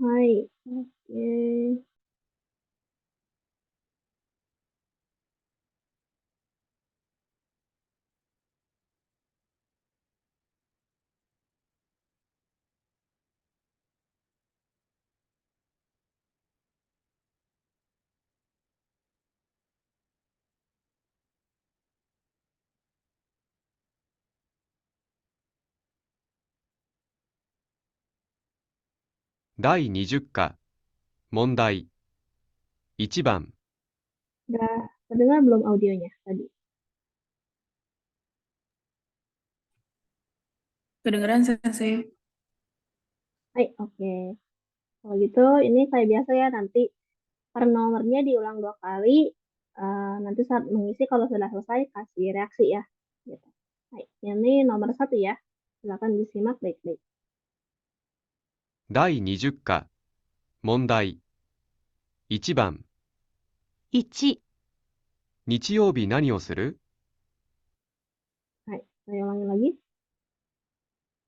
Hai, oke.第20課、問題。1番、Udah terdengar belum audionya tadi? Kedengeran Sensei. Hai, oke. Kalau gitu, ini kayak biasa ya, nanti per nomornya diulang 2 kali. Nanti saat mengisi, kalau sudah selesai, kasih reaksi ya. Gitu. Hai, ini nomor 1 ya. Silakan disimak baik-baik. 第20課、問題。1番、1、日曜日何をする？ Hai, saya ulangi lagi.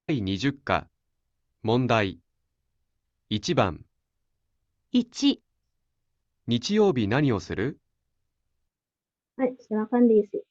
第20課、問題。1番、1、日曜日何をする？ Hai, silakan diisi.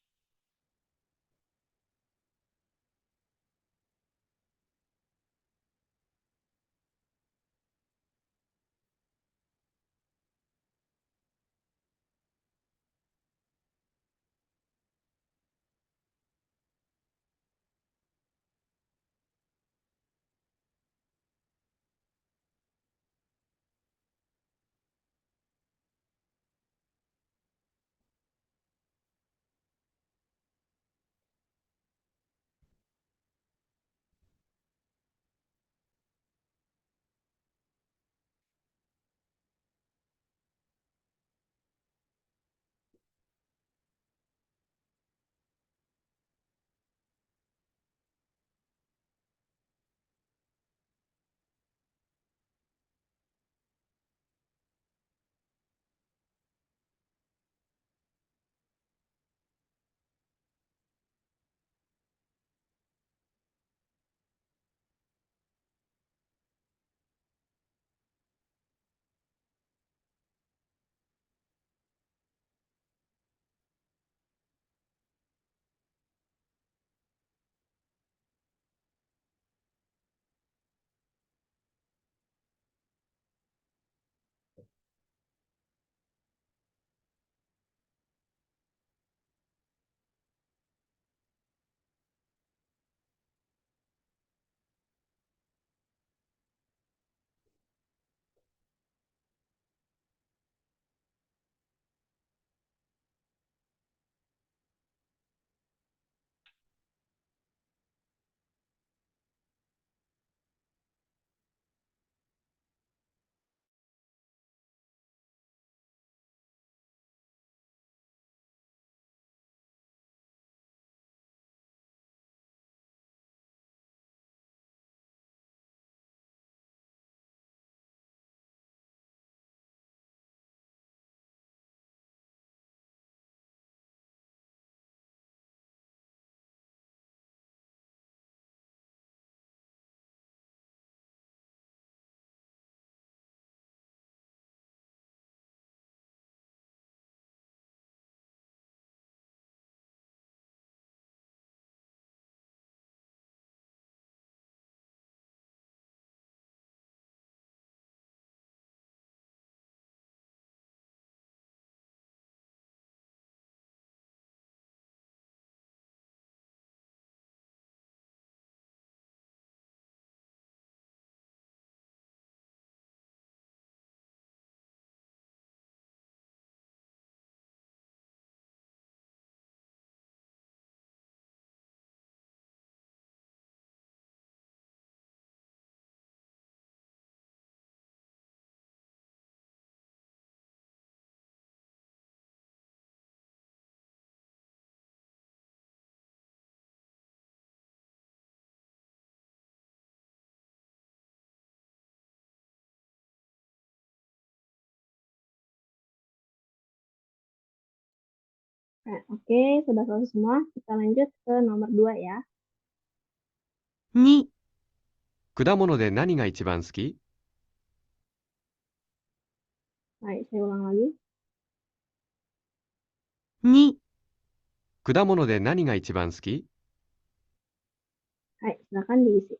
Nah, oke, sudah selesai semua. Kita lanjut ke nomor 2 ya. 2、果物で何が一番好き？ Saya ulang lagi. 2、果物で何が一番好き？ Hai, silakan diisi.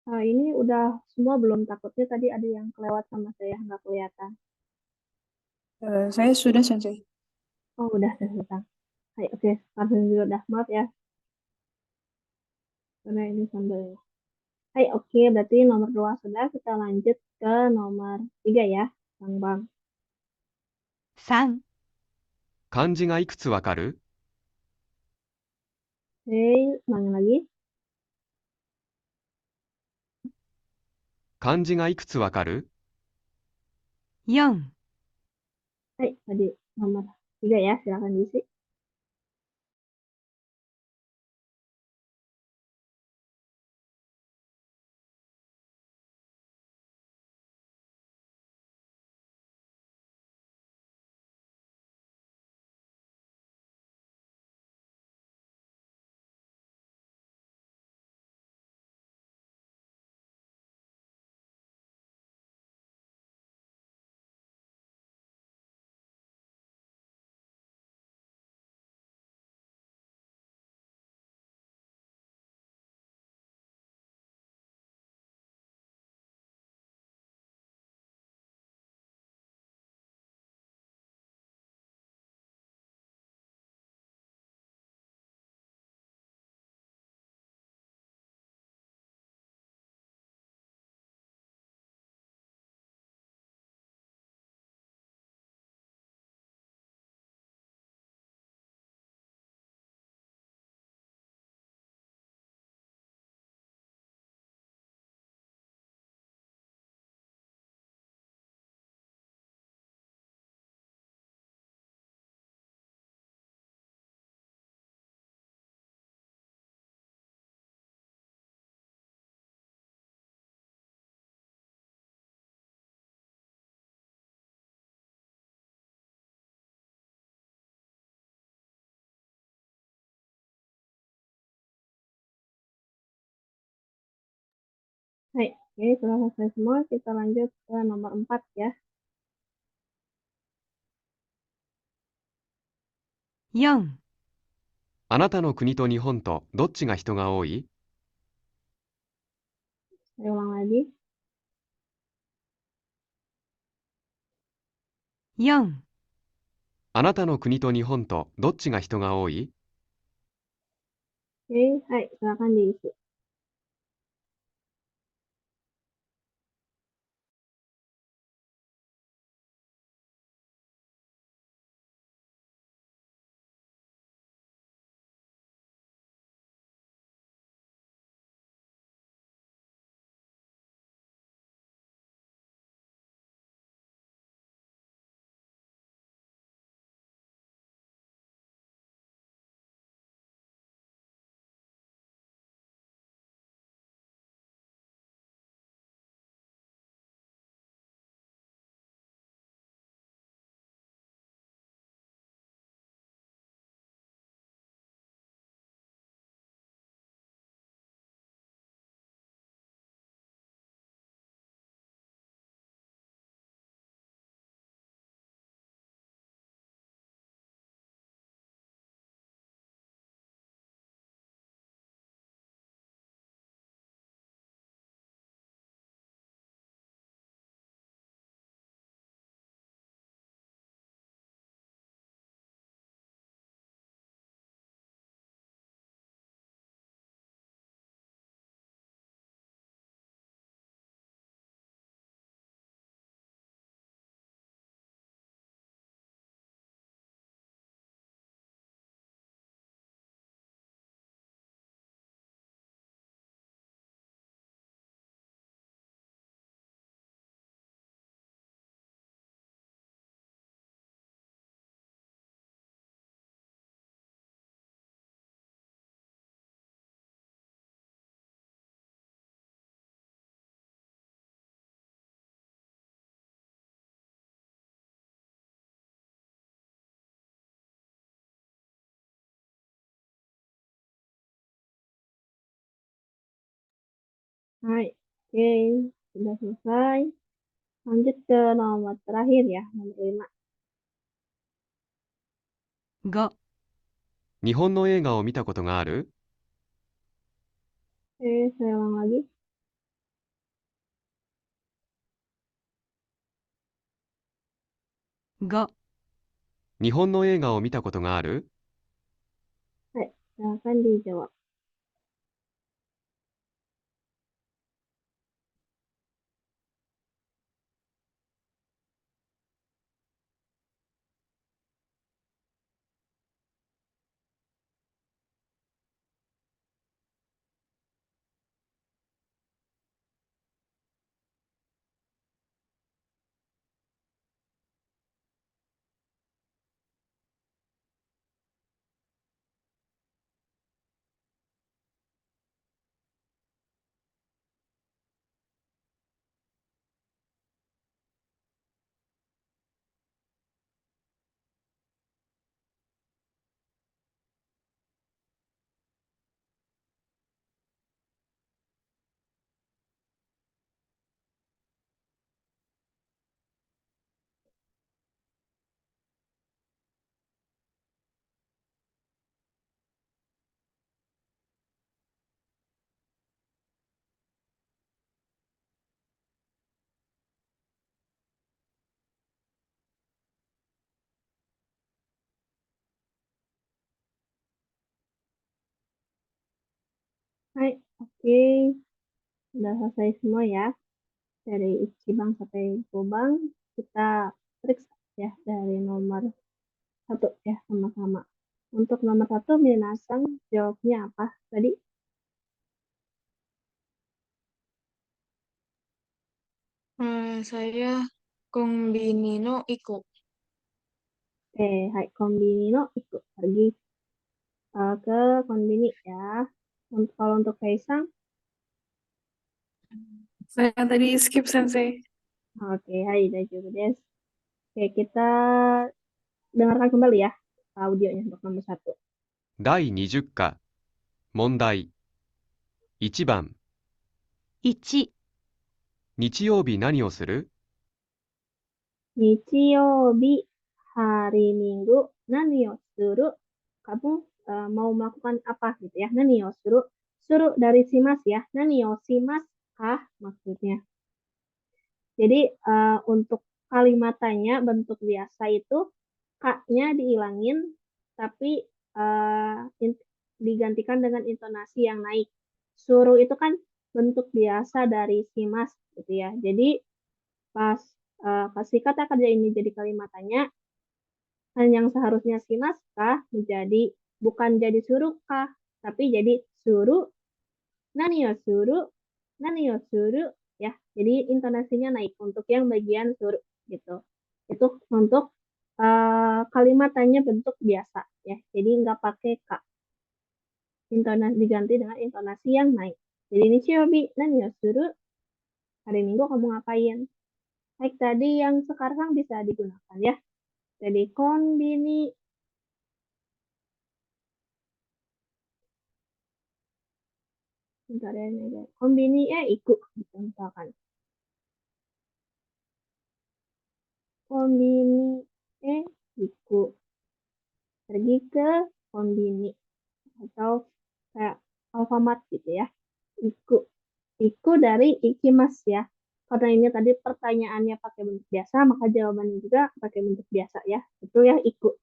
Ini udah semua belum? Takutnya tadi ada yang kelewat sama saya, nggak kelihatan. Saya sudah, Sensei. Oh, udah selesai. Hai, oke, langsung dulu dah. Maaf ya, karena ini sambil. Hai, oke, berarti nomor 2 sudah. Kita lanjut ke nomor 3 ya, Bang. 3、漢字がいくつわかる？ Oke, ulangi lagi. 漢字がいくつわかる？ 4、Hai, tadi nomor 3 ya, silakan diisi. Hai, oke, sudah selesai semua. Kita lanjut ke nomor 4 ya. 4、あなたの国と日本とどっちが人が多い？ Saya ulang lagi. 4、あなたの国と日本とどっちが人が多い？ Oke, hai, silakan diisi. Hai, oke, sudah selesai. Lanjut ke nomor terakhir ya, nomor 5. 5、日本の映画を見たことがある？ Oke, saya ulang lagi. が、日本の映画を見たことがある？はい, silakan dijawab. Hai, oke. Udah selesai semua ya. Dari Ichibang sampai Gobang, kita periksa ya dari nomor 1 ya sama-sama. Untuk nomor 1, Minasang jawabnya apa tadi? Saya kombini no iku. Hai, kombini no ikut pergi ke kombini ya. Kalau untuk Kaisang, Saya tadi skip sensei. oke, hai, daijoubu desu. Oke, kita dengarkan kembali ya audionya untuk nomor 1. 第20課問題1番1、日曜日何をする？ Nichiyobi hari Minggu nani yo suru? Kamu mau melakukan apa gitu ya? Nani yo suru? Suru dari simas ya. Nani yo shimasu kah maksudnya. Jadi untuk kalimatannya bentuk biasa itu K-nya dihilangin tapi digantikan dengan intonasi yang naik. Suru itu kan bentuk biasa dari simas gitu ya. Jadi pas kasih kata kerja ini jadi kalimatannya, yang seharusnya si naskah menjadi bukan jadi suruh kah, tapi jadi suruh, nani yo suruh, nani yo suruh, ya. Jadi intonasinya naik untuk yang bagian suruh gitu. Itu untuk kalimatannya bentuk biasa ya. Jadi nggak pakai kak. Intonasi diganti dengan intonasi yang naik. Jadi ini Shiobi, nani yo suruh, hari Minggu kamu ngapain? Baik, tadi yang sekarang bisa digunakan ya. Jadi konbini, bentar ya, konbini ikut gitu misalkan. Konbini ikut pergi ke konbini atau kayak Alfamart gitu ya. Ikut. Ikut dari ikimas ya. Karena ini tadi pertanyaannya pakai bentuk biasa, maka jawabannya juga pakai bentuk biasa ya. Betul ya, ikut.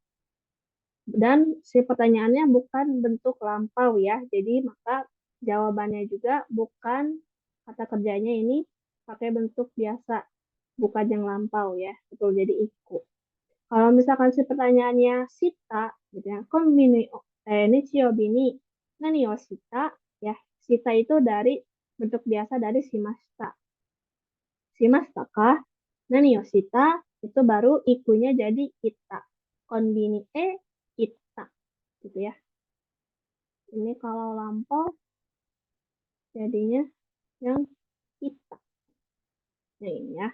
Dan si pertanyaannya bukan bentuk lampau ya. Jadi maka jawabannya juga bukan kata kerjanya ini pakai bentuk biasa, bukan yang lampau ya. Betul, jadi ikut. Kalau misalkan si pertanyaannya sita, gitu ya, konbini nichiyobi ni nani o shita, ya, sita itu dari bentuk biasa dari shimashita. Shimashita kah? Nani o shita, itu baru ikunya jadi ita. Konbini ita, gitu ya. Ini kalau lampau jadinya yang ita. Nah, ini ya.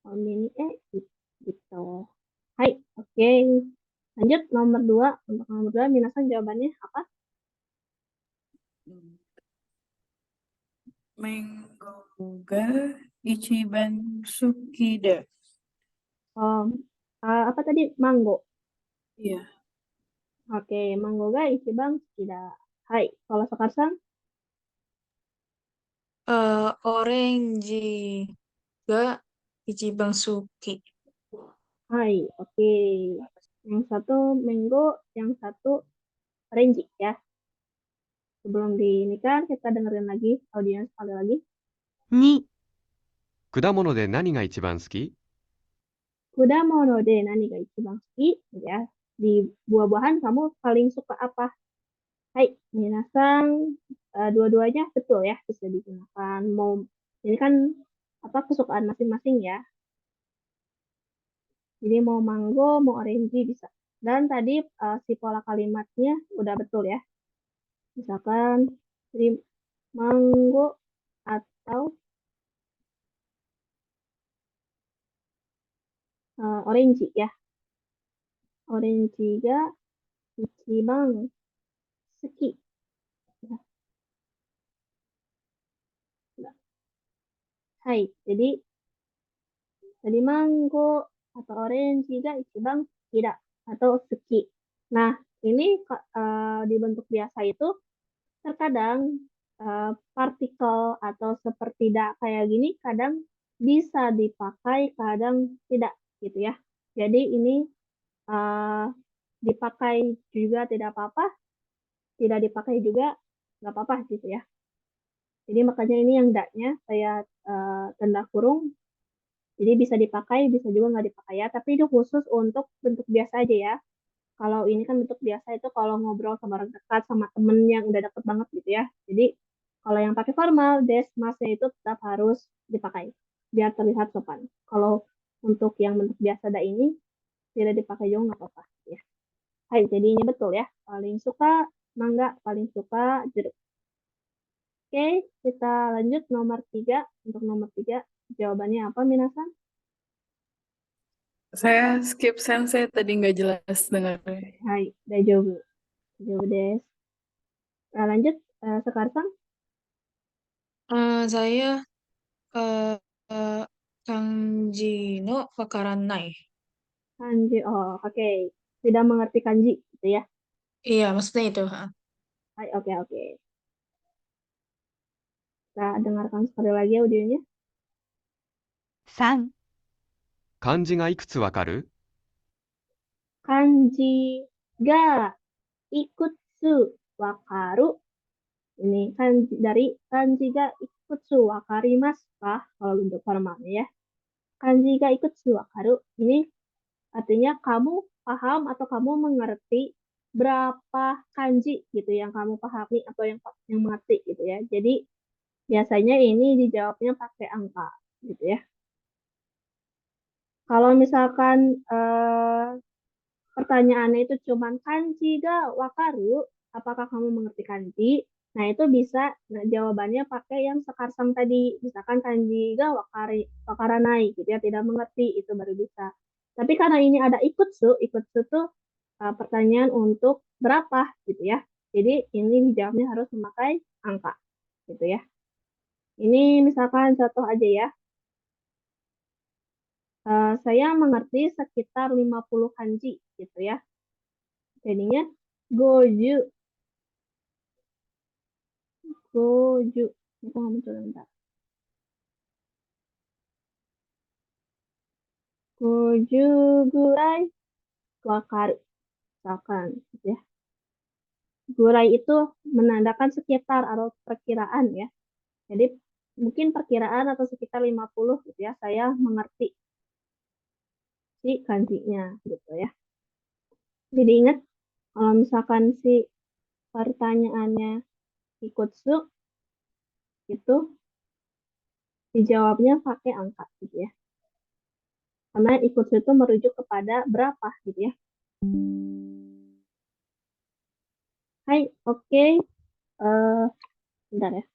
Konbini gitu. Hai, oke. Lanjut nomor 2. Untuk nomor 2, minasan jawabannya apa? Mango ga ichiban suki da. Apa tadi? Mango. Iya. Oke, mango ga ichiban tidak. Hai, kalau sekarang Orange ga ichiban suki. Hai, oke. Yang satu mango, yang satu orange ya. Sebelum kan kita dengerin lagi audio sekali lagi. 2、果物で何が一番好き？ Kudamono de nani ga ichiban suki, gitu ya. Di buah-buahan kamu paling suka apa? Hai, minasan, dua-duanya betul ya, bisa digunakan. Mau ini kan apa kesukaan masing-masing ya. Jadi mau mango, mau orange bisa. Dan tadi si pola kalimatnya udah betul ya. Misalkan dari mango atau orange ya. Orange ga ichiban suki. Ya. Hai, jadi tadi mango atau orange ga ichiban tidak atau suki. Nah, ini di bentuk biasa itu terkadang partikel atau sepertidak kayak gini kadang bisa dipakai, kadang tidak gitu ya. Jadi ini uh, dipakai juga tidak apa-apa, tidak dipakai juga nggak apa-apa gitu ya. Jadi makanya ini yang daknya saya tanda kurung. Jadi bisa dipakai, bisa juga nggak dipakai ya. Tapi itu khusus untuk bentuk biasa aja ya. Kalau ini kan bentuk biasa itu kalau ngobrol sama orang dekat, sama temen yang udah deket banget gitu ya. Jadi kalau yang pakai formal, des, masnya itu tetap harus dipakai biar terlihat sopan. Kalau untuk yang bentuk biasa ada ini tidak dipakai juga nggak apa-apa ya. Hai, jadi ini betul ya. Paling suka mangga, paling suka jeruk. Oke, kita lanjut nomor 3. Untuk nomor 3, jawabannya apa, Minasan? Saya skip sensei tadi nggak jelas dengarnya. Hai, dajobu. Dajobu des. Nah, lanjut, sekarang Saya eh, eh, kanji no wakaranai. kanji. Oh, oke. Tidak mengerti kanji, gitu ya. Iya, maksudnya itu. Hai, oke, oke. Kita dengarkan sekali lagi audionya. 3、漢字がいくつわかる？ Kanji ga ikutsu wakaru. Ini kan dari kanji ga ikutsu wakarimasu kah? Kalau untuk formalnya ya. Kanji ga ikutsu wakaru. Ini artinya kamu paham atau kamu mengerti berapa kanji gitu yang kamu pahami atau yang mengerti gitu ya. Jadi biasanya ini dijawabnya pakai angka gitu ya. Kalau misalkan pertanyaannya itu cuman kanji ga wakaru, apakah kamu mengerti kanji? Nah, itu bisa jawabannya pakai yang sekarsang tadi. Misalkan kanji ga wakaranai gitu ya, tidak mengerti, itu baru bisa. Tapi karena ini ada ikutsu, ikutsu tuh pertanyaan untuk berapa gitu ya. Jadi ini dijawabnya harus memakai angka gitu ya. Ini misalkan contoh aja ya. Saya mengerti sekitar 50 kanji gitu ya. Jadinya goju, goju. Itu nggak muncul bentar. Goju gurai wakaru. Misalkan gitu ya. Gurai itu menandakan sekitar atau perkiraan ya. Jadi mungkin perkiraan atau sekitar 50 gitu ya. Saya mengerti si kanjinya gitu ya. Jadi ingat kalau misalkan si pertanyaannya ikutsu itu dijawabnya pakai angka gitu ya. Karena ikutsu itu merujuk kepada berapa gitu ya. Hai, oke. Bentar ya.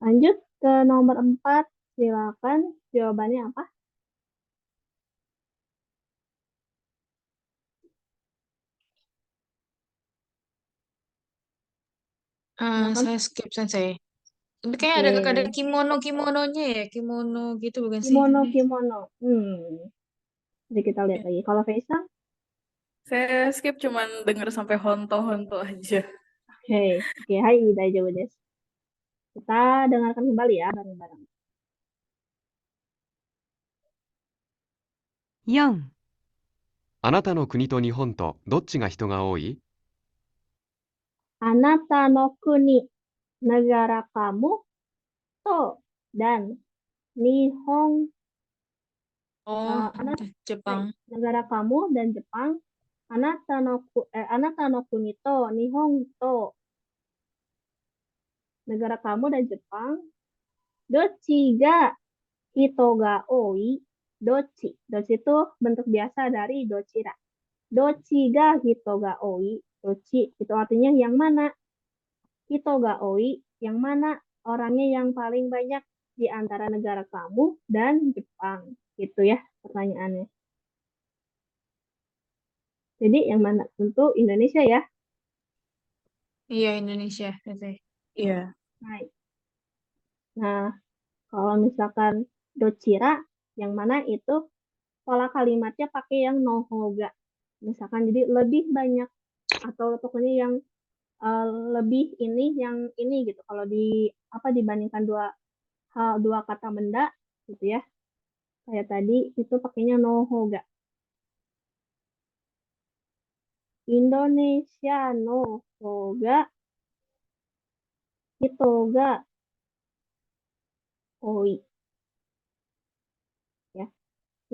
Lanjut ke nomor 4. Silakan jawabannya apa? Silakan. Saya skip sensei. Tapi kayak Oke. ada kimononya ya, kimono gitu bukan sih? Kimono, kimono. Jadi kita lihat lagi. Kalau Faisal, Saya skip cuman denger sampai honto-honto aja. Oke, hai, daijoubu desu. Kita dengarkan kembali ya bareng-bareng. 4、あなたの国と日本とどっちが人が多い？ Anata no kuni, negara kamu, to, dan Nihon, Oh, Jepang. negara kamu dan Jepang. Anata no kuni to, Nihon to, negara kamu dan Jepang. Dochi ga hito ga oi. Dochi. Dochi itu bentuk biasa dari dochira. Dochi ga hito ga oi. Dochi itu artinya yang mana. Hito ga oi, yang mana orangnya yang paling banyak di antara negara kamu dan Jepang. Gitu ya pertanyaannya. Jadi yang mana? Tentu Indonesia ya. Iya, Indonesia. Sensei. Iya. Baik. Nah, kalau misalkan dochira, yang mana itu pola kalimatnya pakai yang nohoga. Misalkan jadi lebih banyak atau pokoknya yang lebih ini yang ini gitu. Kalau di apa dibandingkan dua kata benda gitu ya. Kayak tadi itu pakainya nohoga. Indonesia no hoga hito ga oi ya.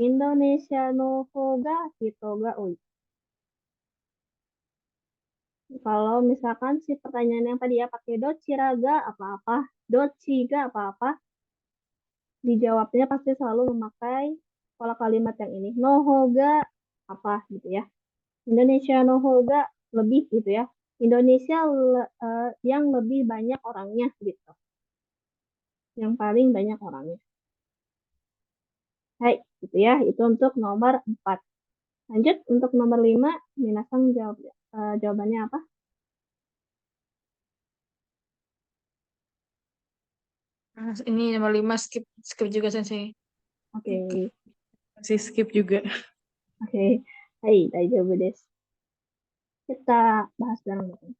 Indonesia no hoga hito ga oi. Kalau misalkan si pertanyaan yang tadi ya pakai dochiraga apa-apa, dochiga apa-apa, dijawabnya pasti selalu memakai pola kalimat yang ini. No hoga apa gitu ya. Indonesia no hoga lebih gitu ya. Indonesia yang lebih banyak orangnya gitu. Yang paling banyak orangnya. Hai, gitu ya. Itu untuk nomor 4. Lanjut untuk nomor 5, Minasang jawabannya apa? Ini nomor 5 skip juga Sensei. Oke. Masih skip juga. Oke. Hai, daijoubu desu. Kita bahas bareng-bareng.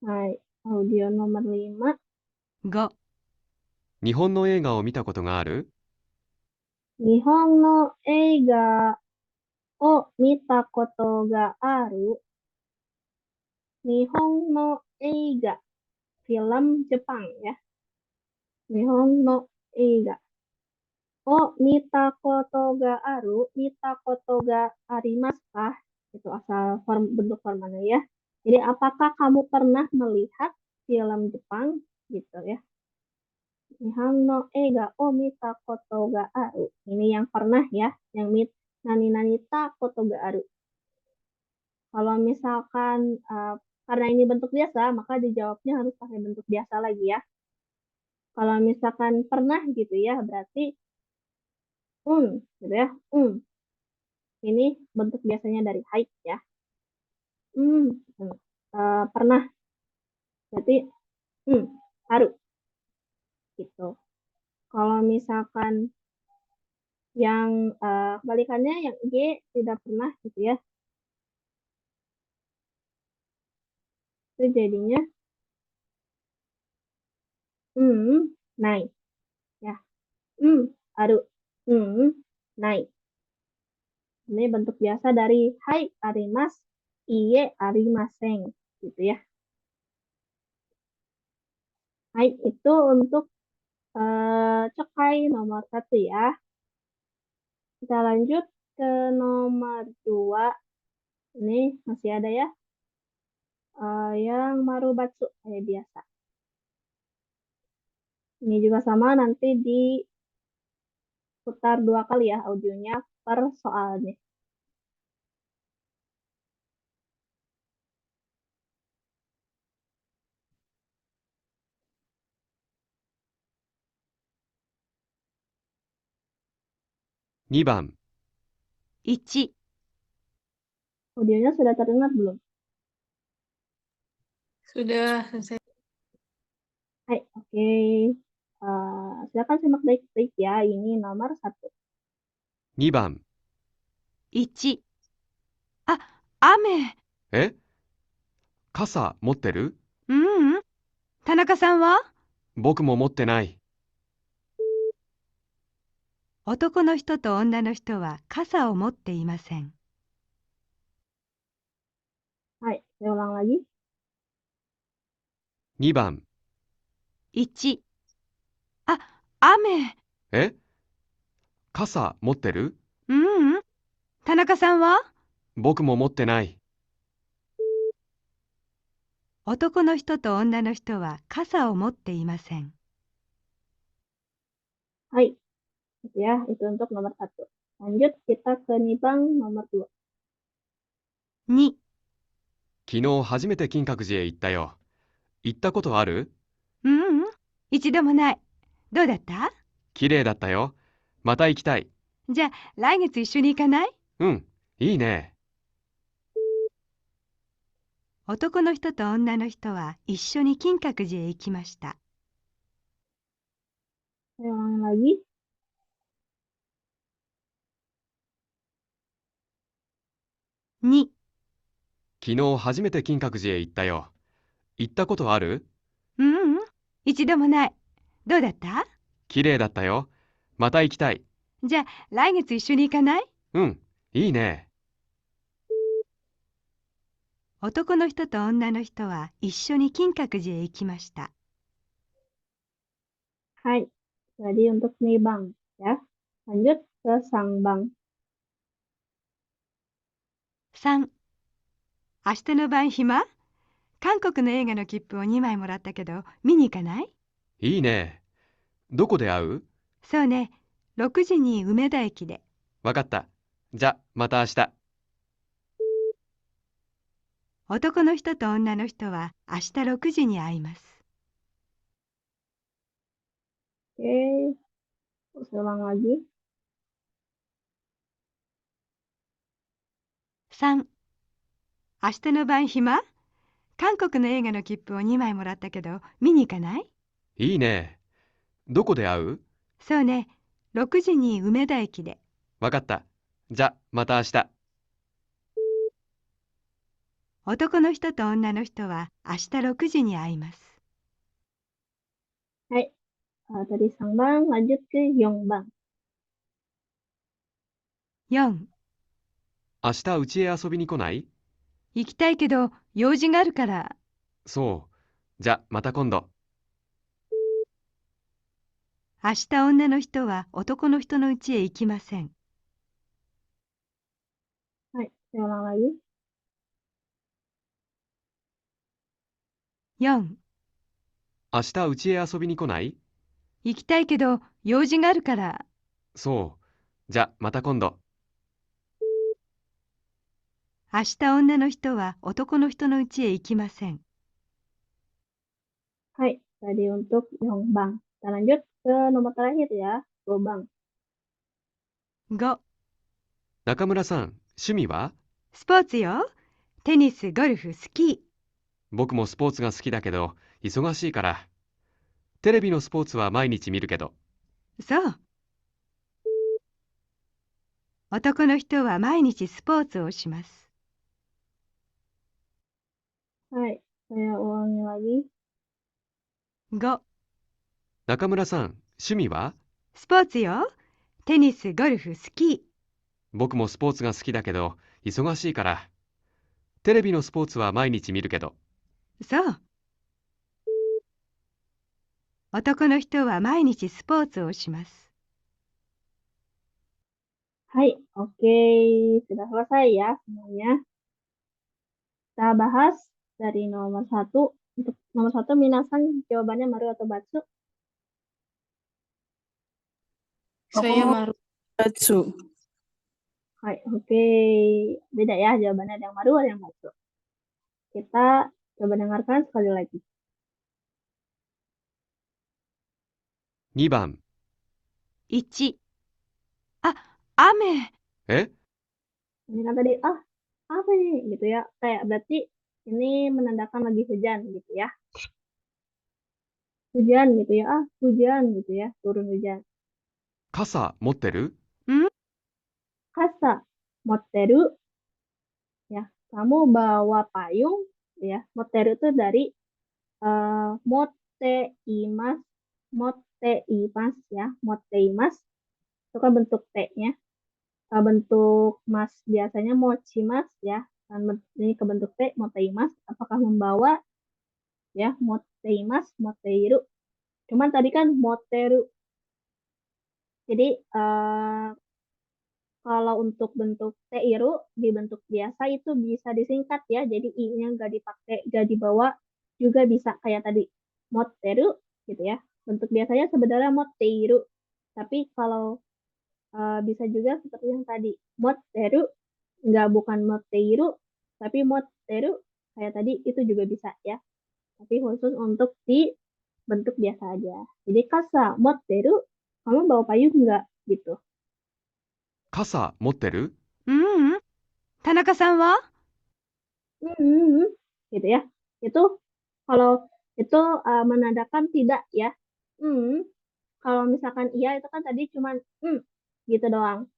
Hai, audio nomor 5. 5、日本の映画を見たことがある？日本の映画を見たことがある。日本の映画、film Jepang ya. 日本の映画を見たことがある。見たことがありますか? Itu asal bentuk formalnya ya. Jadi apakah kamu pernah melihat film Jepang gitu ya? Nihon no eiga o mita koto ga aru. Ini yang pernah ya, yang nani nani ta koto ga aru. Kalau misalkan karena ini bentuk biasa, maka dijawabnya harus pakai bentuk biasa lagi ya. Kalau misalkan pernah gitu ya, berarti gitu ya. Ini bentuk biasanya dari hai ya. Pernah. Berarti aru. Gitu. Kalau misalkan yang kebalikannya yang G tidak pernah gitu ya. Itu jadinya nai ya. Aru. Nai. Ini bentuk biasa dari hai arimasu, iye arimasen gitu ya. Hai itu untuk cekai nomor 1 ya. Kita lanjut ke nomor 2. Ini masih ada ya. Yang marubatsu kayak biasa. Ini juga sama nanti diputar 2 kali ya audionya per soalnya. ?2 番、 1、Audionya sudah terdengar belum? Sudah Sensei. Hai, oke. Silakan simak baik-baik ya. Ini nomor 1. 2番、 1、あ、雨、え傘持ってる？ううん。田中さんは？僕も持ってない。男の人と女の人は傘を持っていません。はい, saya ulang lagi. 2番。1、あ、雨。え？傘持ってる？ううん。田中さんは？僕も持ってない。男の人と女の人は傘を持っていません。Hai, itu ya, itu untuk nomor 1. Lanjut kita ke Nibang nomor 2. 2、昨日初めて金閣寺へ行ったよ。行ったことある？ううん。一度もない。どうだった？綺麗だったよ。また行きたい。じゃあ来月一緒に行かない？うん、いいね。男の人と女の人は一緒に金閣寺へ行きました。Saya ulang lagi. 2、昨日初めて金閣寺へ行ったよ。行ったことある？ううん。一度もない。どうだった？綺麗だったよ。また行きたい。じゃあ来月一緒に行かない？うん、いいね。男の人と女の人は一緒に金閣寺へ行きました。Hai, jadi untuk Nibang ya. Lanjut ke Sangbang. 3、明日の晩暇？韓国の映画の切符を2枚もらったけど見に行かない？いいね。どこで会う？そうね、6時に梅田駅で。わかった。じゃ、また明日。男の人と女の人は明日6時に会います。Oke, saya ulang lagi. 3、明日の晩暇？韓国の映画の切符を2枚もらったけど見に行かない？いいね。どこで会う？そうね、6時に梅田駅で。わかった。じゃ、また明日。男の人と女の人は明日6時に会います。Hai, tadi Sangbang, lanjut ke Yongbang. 4、明日うちへ遊びに来ない？行きたいけど用事があるから。そう。じゃ、また今度。明日女の人は男の人の家へ行きません。Hai, saya ulang lagi. 4、明日うちへ遊びに来ない？行きたいけど用事があるから。そう。じゃ、また今度。明日女の人は男の人の家へ行きません。Hai, tadi untuk Yongbang. Kita lanjut ke nomor terakhir ya, Gobang. 5、中村さん、趣味は？スポーツよ。テニス、ゴルフ、スキー。僕もスポーツが好きだけど、忙しいから。テレビのスポーツは毎日見るけど。そう。男の人は毎日スポーツをします。Hai, saya ulangi lagi. 5、中村さん、趣味は？スポーツよ。テニス、ゴルフ、スキー。僕もスポーツが好きだけど、忙しいから。テレビのスポーツは毎日見るけど。そう。男の人は毎日スポーツをします。Hai, oke, sudah selesai ya semuanya. Kita bahas dari nomor 1. Untuk nomor 1, Minasan jawabannya Maru atau Batsu? Saya Maru. Batsu. Hai, oke. Beda ya jawabannya, ada yang Maru, ada yang Batsu. Kita coba dengarkan sekali lagi. 2番。1、あ、雨。え？ Ini kan tadi, apa nih gitu ya. Kayak berarti ini menandakan lagi hujan gitu ya. Hujan gitu ya. Hujan gitu ya. Turun hujan. 傘持ってる？ Kasa, motteru. Ya, kamu bawa payung. ya. Moteru itu dari moteimas, moteimas ya, moteimas itu kan bentuk T-nya. Bentuk mas biasanya mochimas ya, dan ini ke bentuk T, moteimas, apakah membawa ya, moteimas, moteiru. Cuman tadi kan moteru. Jadi kalau untuk bentuk teiru di bentuk biasa itu bisa disingkat ya. Jadi i-nya nggak dipakai, nggak dibawa juga bisa kayak tadi moteru gitu ya. Bentuk biasanya sebenarnya moteiru. Tapi kalau bisa juga seperti yang tadi moteru nggak bukan moteiru tapi moteru kayak tadi itu juga bisa ya. Tapi khusus untuk di bentuk biasa aja. Jadi kasa moteru, kamu bawa payung nggak gitu. 傘持ってる？ううん。田中さんは？ Gitu ya. Itu kalau itu menandakan tidak ya. Kalau misalkan iya itu kan tadi cuman gitu doang.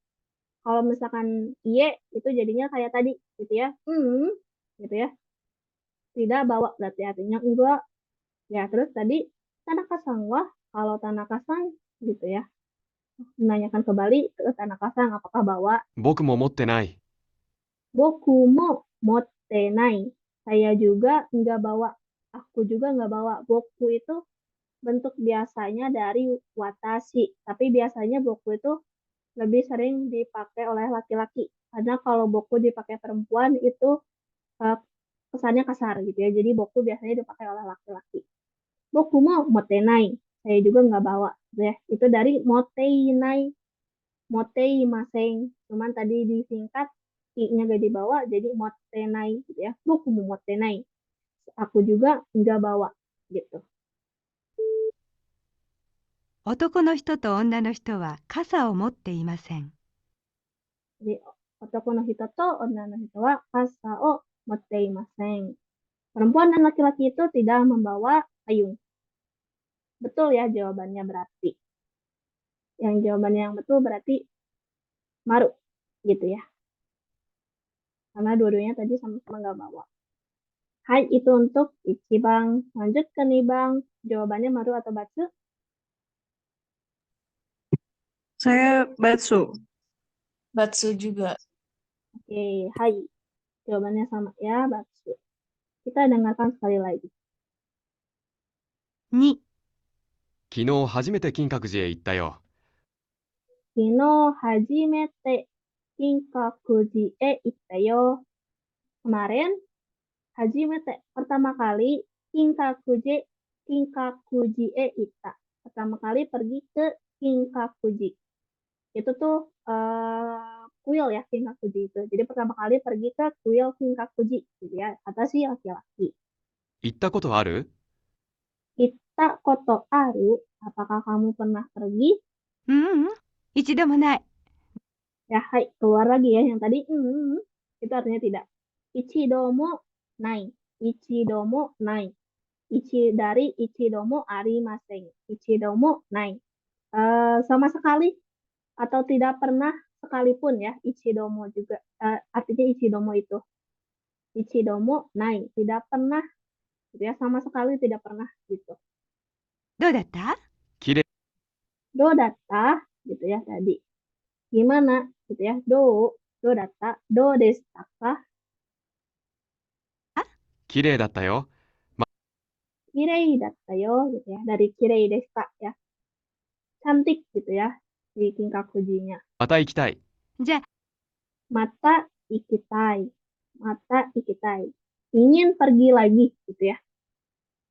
Kalau misalkan iye itu jadinya kayak tadi gitu ya. Gitu ya. Tidak bawa berarti artinya enggak. Ya, terus tadi Tanaka-san wah, kalau Tanaka-san gitu ya. Menanyakan kembali ke Tanaka-san apakah bawa 僕も持ってない。 boku mo motte nai. Saya juga nggak bawa. Aku juga nggak bawa. Boku itu bentuk biasanya dari watashi. Tapi biasanya boku itu lebih sering dipakai oleh laki-laki. Karena kalau boku dipakai perempuan itu kesannya kasar gitu ya. Jadi boku biasanya dipakai oleh laki-laki. Boku mo motte nai. Saya juga nggak bawa. Ya, itu dari motei nai. Motei maseng. Cuman tadi disingkat i-nya gak dibawa jadi motenai gitu ya. Boku mo motenai. Aku juga nggak bawa gitu. 男の人と女の人は傘を持っていません。 Jadi otoko no hito to onna no hito wa kasa o motteimasen. Perempuan dan laki-laki itu tidak membawa payung. Betul ya jawabannya berarti. Yang jawabannya yang betul berarti maru gitu ya. Karena dua-duanya tadi sama-sama nggak bawa. Hai, itu untuk ichibang. Lanjut ke nibang. Jawabannya maru atau batsu? Saya Batsu. Batsu juga. Oke, hai. Jawabannya sama ya, batsu. Kita dengarkan sekali lagi. 2、昨日初めて金閣寺へ行ったよ。 Kino hajimete kinkakuji e ittayo. Kemarin hajimete pertama kali kinkakuji e itta. Pertama kali pergi ke Kinkakuji. Itu tuh kuil ya Kinkakuji itu. Jadi pertama kali pergi ke kuil Kinkakuji gitu ya. Kata si laki-laki. 行ったことある？ Itta koto aru. Apakah kamu pernah pergi? ううん。一度もない。 Ya, hai, keluar lagi ya. Yang tadi, itu artinya tidak. Ichidomo nai. Ichidomo nai. Dari ichidomo arimasen. Ichidomo nai. Sama sekali atau tidak pernah sekalipun ya. Ichidomo juga. Artinya ichidomo itu. Ichidomo nai. Tidak pernah. Gitu ya, sama sekali tidak pernah gitu. どうだった？ きれい、 Do datta gitu ya tadi. Gimana gitu ya. Do datta. Do deshita ka? きれいだったよ。 Kirei dattayo gitu ya. Dari kirei deshita ya. Cantik gitu ya. Di Kinkakuji-nya. また行きたい。 じゃあ、 Mata ikitai. Mata ikitai. Ingin pergi lagi gitu ya.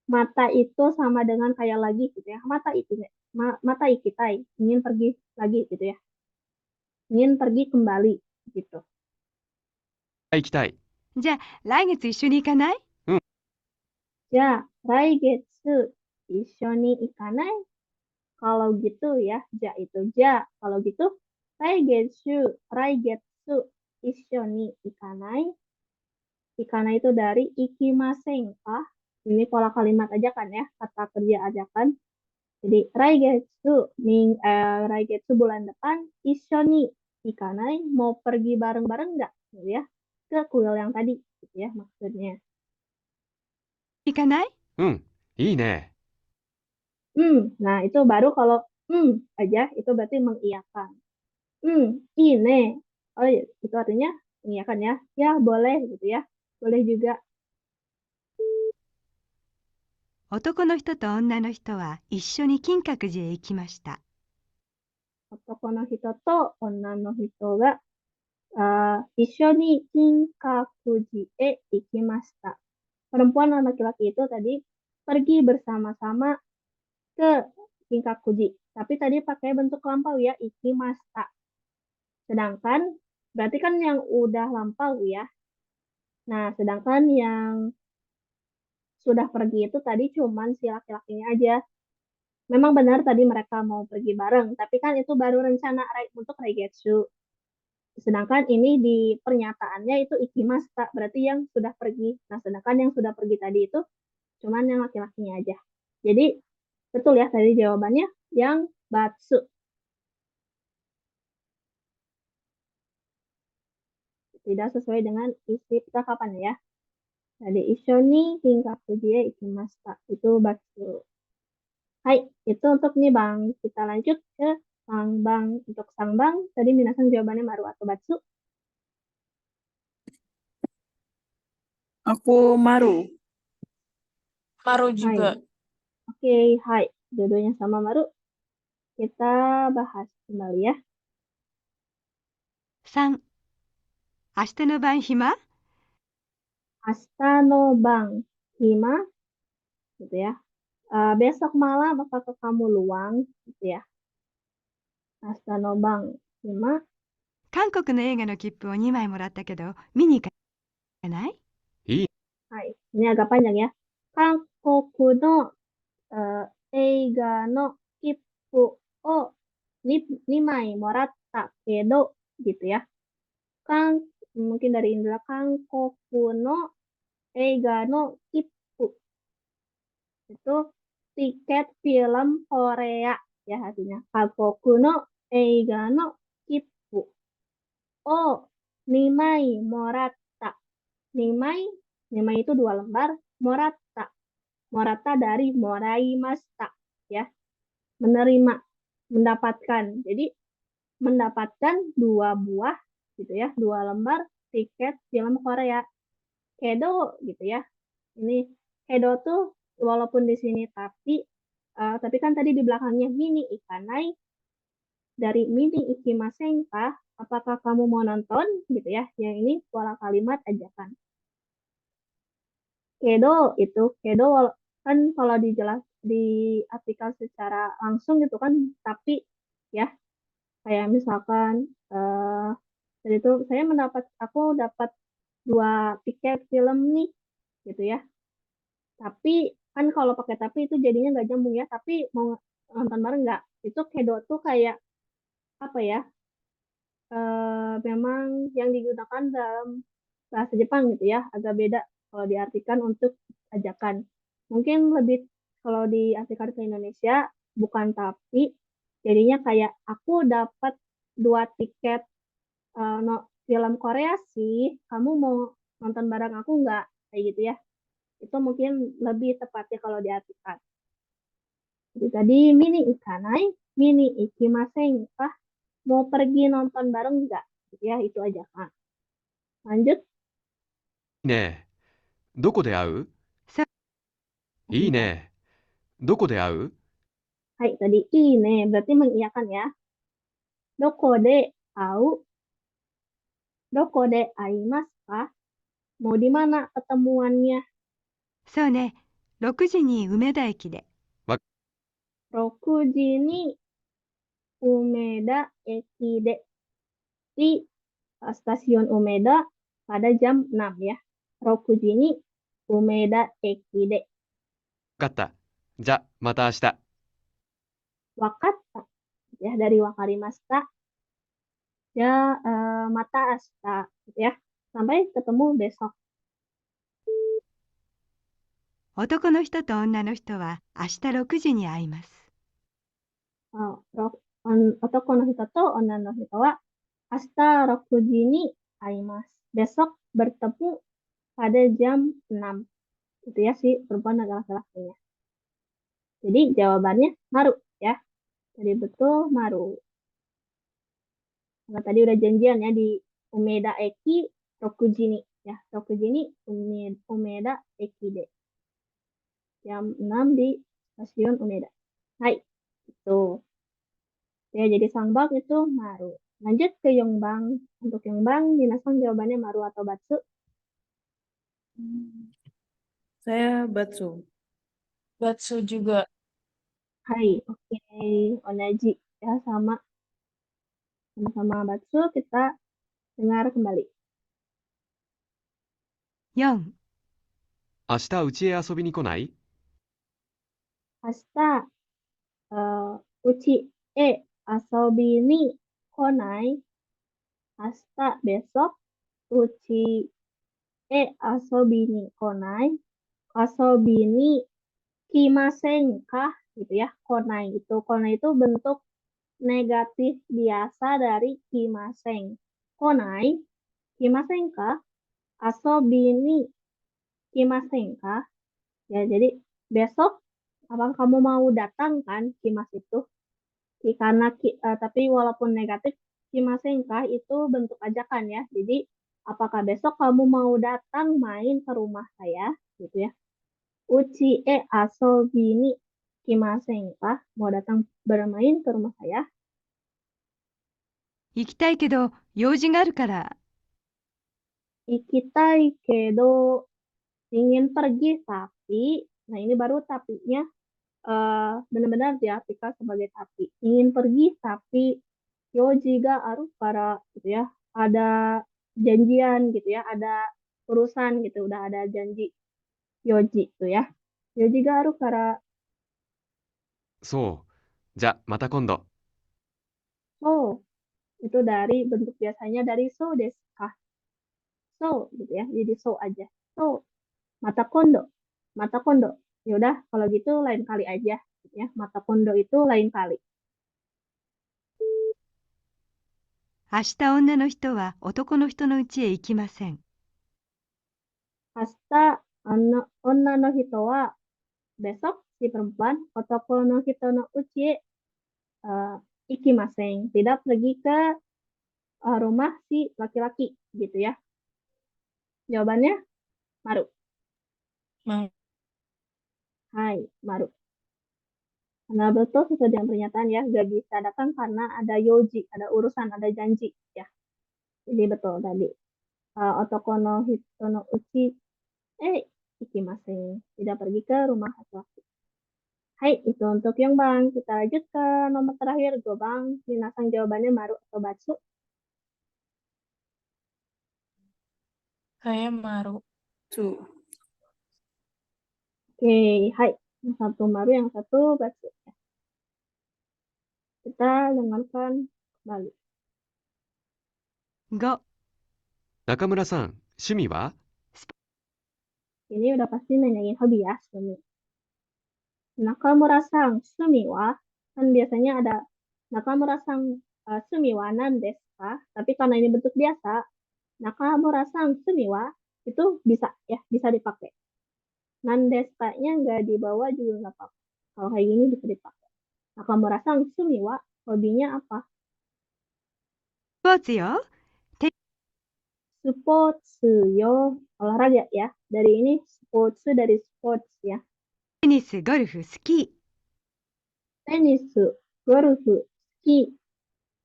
Mata itu sama dengan kayak lagi gitu ya. Mata ikitai. Ingin pergi lagi gitu ya. Ingin pergi kembali gitu. 行きたい。 じゃあ来月一緒に行かない？ Ja, raigetsu ishoni ikanai. Kalau gitu ya, ja itu ja. Kalau gitu, raigetsu ishoni ikanai. Ikanai itu dari ikimasen kah? Ini pola kalimat aja kan ya, kata kerja aja kan. Jadi raigetsu bulan depan ishoni ikanai mau pergi bareng-bareng nggak? Gitu ya. Ke kuil yang tadi gitu ya maksudnya. 行かない？うん、いいね。Nah itu baru kalau aja itu berarti mengiyakan. Ini. Oh iya, itu artinya mengiyakan ya. Ya boleh gitu ya. Boleh juga. 男の人と女の人は一緒に金閣寺へ行きました。男の人と女の人が一緒に金閣寺へ行きました。Perempuan dan laki-laki itu tadi pergi bersama-sama ke Kinkakuji. Tapi tadi pakai bentuk lampau ya, ikimasta. Sedangkan berarti kan yang udah lampau ya. Nah, sedangkan yang sudah pergi itu tadi cuman si laki-lakinya aja. Memang benar tadi mereka mau pergi bareng, tapi kan itu baru rencana untuk Reigetsu. Sedangkan ini di pernyataannya itu ikimasta, berarti yang sudah pergi. Nah, sedangkan yang sudah pergi tadi itu cuman yang laki-lakinya aja. Jadi, betul ya tadi jawabannya yang batsu. Tidak sesuai dengan isi percakapan ya. Tadi isho ni kinkakuji e ikimashita. Itu batsu. Hai, itu untuk nih Bang. Kita lanjut ke Sang Bang. Untuk Sang Bang, tadi minasan jawabannya maru atau batsu? Aku Maru. Maru Hai. juga. Oke, hai. Dua-duanya sama maru. Kita bahas kembali ya. 3. 明日の晩暇？ Asta no bang hima, gitu ya. Besok malam apakah kamu luang, gitu ya. Asta no bang hima. 韓国の映画の切符を2枚もらったけど、見に行かない？いい。Hai. Ini agak panjang ya. Kankoku no eiga no kippu o nimai moratta kedo, gitu ya. Mungkin dari Indra Kankoku no eiga no kippu. Itu tiket film Korea ya artinya. Kankoku no eiga no kippu o nimai moratta. Nimai itu 2 lembar. Moratta dari moraimashita ya. Menerima, mendapatkan. Jadi mendapatkan 2 buah gitu ya, 2 lembar tiket film Korea. Kedo gitu ya. Ini kedo tuh walaupun di sini tapi kan tadi di belakangnya mini ikanai, dari mini ikimasen kah? Apakah kamu mau nonton gitu ya? Yang ini pola kalimat ajakan. Kedo itu kan kalau diartikan secara langsung gitu kan, tapi ya kayak misalkan tadi itu aku dapat 2 tiket film nih gitu ya. Tapi kan kalau pakai tapi itu jadinya nggak nyambung ya. Tapi mau nonton bareng nggak? Itu kedo tuh kayak apa ya? Memang yang digunakan dalam bahasa Jepang gitu ya, agak beda kalau diartikan untuk ajakan. Mungkin lebih kalau diartikan ke Indonesia bukan tapi, jadinya kayak aku dapat 2 tiket film Korea sih, kamu mau nonton bareng aku nggak? Kayak gitu ya. Itu mungkin lebih tepatnya kalau diartikan. Jadi tadi mini ikanai, mini ikimasen kah? Mau pergi nonton bareng nggak? Gitu ya, itu aja kan. Lanjut. いいね。どこで会う？そう。いいね。どこで会う？ Hai, tadi ini berarti mengiyakan ya. Doko de au. Doko de aimasu ka? Mau di mana ketemuannya? そうね。6時に梅田駅で。 Rokuji ni Umeda Eki de. Di stasiun Umeda pada jam 6 ya. Rokuji ni Umeda Eki de. わかった。じゃ、また明日。 Wakatta. Ya, dari wakarimashita. Ya, mata asta. Gitu ya. Sampai ketemu besok. 男の人と女の人は明日6時に会います。 Otoko no hito to onna no hito wa ashita rokuji ni aimasu. Besok bertemu pada jam 6. Gitu ya, si perempuan dan laki-lakinya. Jadi jawabannya maru ya. Jadi betul maru. Karena tadi udah janjian ya di Umeda Eki Rokujini ya. Rokujini Umeda Eki de. Jam 6 di stasiun Umeda. Hai, itu. Ya, jadi Sangbak itu maru. Lanjut ke Yongbang. Untuk Yongbang, Minasang jawabannya maru atau batsu? Saya Batsu. Batsu juga. Hai, oke. Onaji. Ya, sama batsu kita dengar kembali. 4、明日うちへ遊びに来ない？ Hasta uchi e asobi ni konai. Hasta besok uchi e asobi ni konai. Asobi ni kimasen kah gitu ya. Konai itu bentuk negatif biasa dari kimasen. Konai, kimasen kah? Asobi ni kimasen kah? Ya, jadi besok apakah kamu mau datang kan kimas itu? Tapi walaupun negatif, kimasen kah itu bentuk ajakan ya. Jadi apakah besok kamu mau datang main ke rumah saya gitu ya. Uchi e asobi ni kimasen kah? Mau datang bermain ke rumah saya? 行きたいけど用事があるから。 Ikitai kedo ingin pergi tapi, nah ini baru tapinya benar-benar diartikan sebagai tapi. Ingin pergi tapi yoji ga aru para gitu ya. Ada janjian gitu ya, ada urusan gitu, udah ada janji yoji tuh ya. Yoji ga aru para そう。じゃ、また今度。 so itu dari bentuk biasanya dari so desu ka. So gitu ya. Jadi so aja. So mata kondo. Mata kondo. Ya udah kalau gitu lain kali aja gitu ya. Mata kondo itu lain kali. 明日女の人は男の人の家へ行きません。 Hasta onna no hito wa besok si perempuan otoko no hito no uchi ikimasen. Tidak pergi ke rumah si laki-laki gitu ya. Jawabannya maru. Mau. Hai, maru. Karena betul sesuai dengan pernyataan ya, gak bisa datang karena ada yoji, ada urusan, ada janji ya. Jadi betul tadi. Otoko no hito no uchi ikimasen. Tidak pergi ke rumah laki-laki. Hai, itu untuk yang bang. Kita lanjut ke nomor terakhir, go bang. Minasang jawabannya maru atau batsu? Saya maru. Batsu. Oke, hai. Yang satu maru, yang satu batsu. Kita dengarkan kembali. 5、中村さん、趣味は？ Ini udah pasti nanyain hobi ya, sumi. Nakamura-san, sumi wa. Kan biasanya ada Nakamura-san, sumi wa nan desu ka? Tapi karena ini bentuk biasa, Nakamura-san, sumi wa itu bisa ya, bisa dipakai. Nan desu ka-nya nggak dibawa juga nggak apa-apa. Kalau kayak gini bisa dipakai. Nakamura-san, sumi wa hobinya apa? スポーツよ。 Sports yo, olahraga ya. Dari ini sports dari sports ya. テニス、ゴルフ、スキー。 Tenis, golf, ski.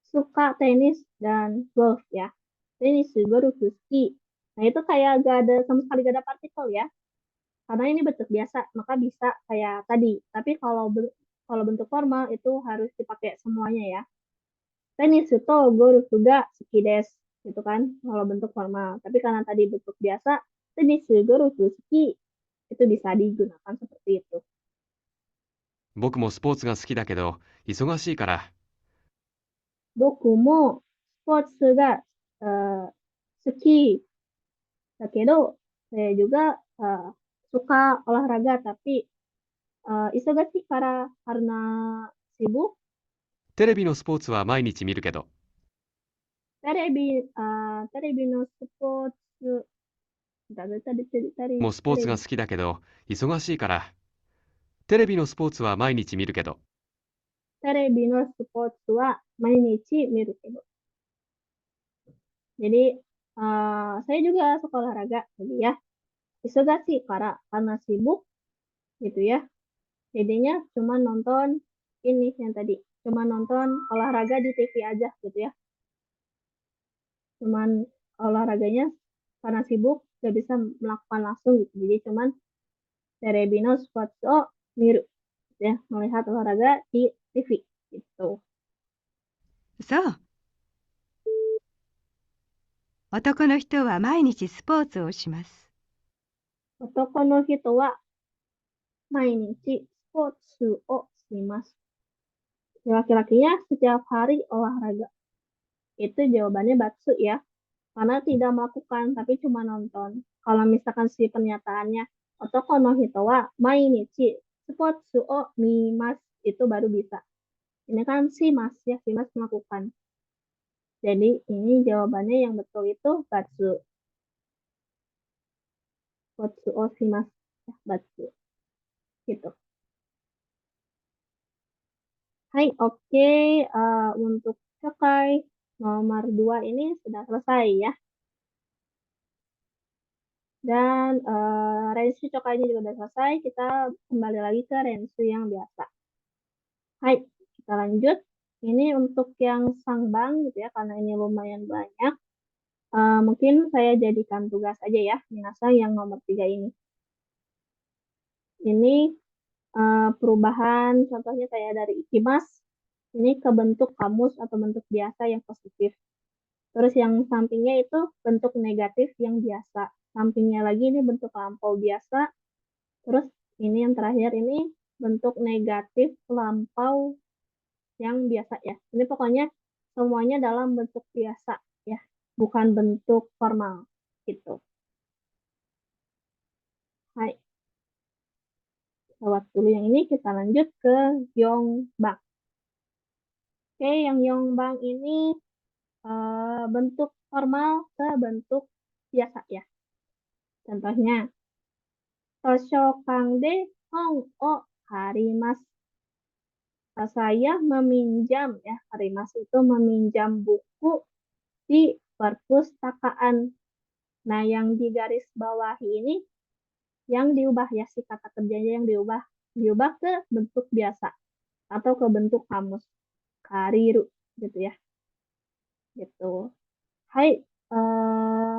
Suka tenis dan golf ya. Tenis, golf, ski. Nah itu kayak gak ada sama sekali gak ada partikel ya. Karena ini bentuk biasa, maka bisa kayak tadi. Tapi kalau bentuk formal itu harus dipakai semuanya ya. Tenis itu golf juga ski des gitu kan kalau bentuk formal. Tapi karena tadi bentuk biasa, tenis, golf, ski itu bisa digunakan seperti itu. 僕もスポーツが好きだけど、忙しいから。 僕もスポーツが、好きだけど、saya juga suka olahraga tapi isogasi karena sibuk. テレビのスポーツは毎日見るけど。 Terebi no sports もうスポーツが好きだけど、忙しいから。テレビのスポーツは毎日見るけど。テレビのスポーツは毎日見るけど。Jadi, saya juga suka olahraga, jadi ya. Isogasi karena sibuk, gitu ya. Jadinya cuma nonton ini yang tadi. Cuma nonton olahraga di TV aja, gitu ya. Cuman olahraganya karena sibuk, gak bisa melakukan langsung gitu. Jadi cuman terebi no sport o miru, gitu ya. Melihat olahraga di TV, gitu. そう。男の人は毎日スポーツをします。Otoko no hito wa mainichi spotsu o shimasu. Laki-lakinya setiap hari olahraga. Itu jawabannya batsu ya. Karena tidak melakukan, tapi cuma nonton. Kalau misalkan si pernyataannya, otoko no hito wa mainichi spotsu o mimasu, itu baru bisa. Ini kan si mas ya, si mas melakukan. Jadi ini jawabannya yang betul itu batsu. Batsu o shimasu. Ya, batsu. Gitu. Hai, oke. Untuk Shokai nomor 2 ini sudah selesai ya. Dan Rensu Shokai ini juga sudah selesai. Kita kembali lagi ke Rensu yang biasa. Hai, kita lanjut. Ini untuk yang Sangbang gitu ya, karena ini lumayan banyak. Mungkin saya jadikan tugas aja ya, minasang yang nomor 3 ini. Ini perubahan, contohnya kayak dari ikimas, ini ke bentuk kamus atau bentuk biasa yang positif. Terus yang sampingnya itu bentuk negatif yang biasa. Sampingnya lagi ini bentuk lampau biasa. Terus ini yang terakhir ini bentuk negatif lampau yang biasa ya. Ini pokoknya semuanya dalam bentuk biasa ya, bukan bentuk formal gitu. Hai. Lewat dulu yang ini, kita lanjut ke Yongbang. Oke, yang Yongbang ini bentuk formal ke bentuk biasa ya. Contohnya, Toshokang de hong o harimasu. Saya meminjam ya, harimasu itu meminjam buku di perpustakaan. Nah, yang di garis bawahi ini yang diubah ya, si kata kerjanya yang diubah ke bentuk biasa atau ke bentuk kamus. Kariru gitu ya. Gitu. Hai,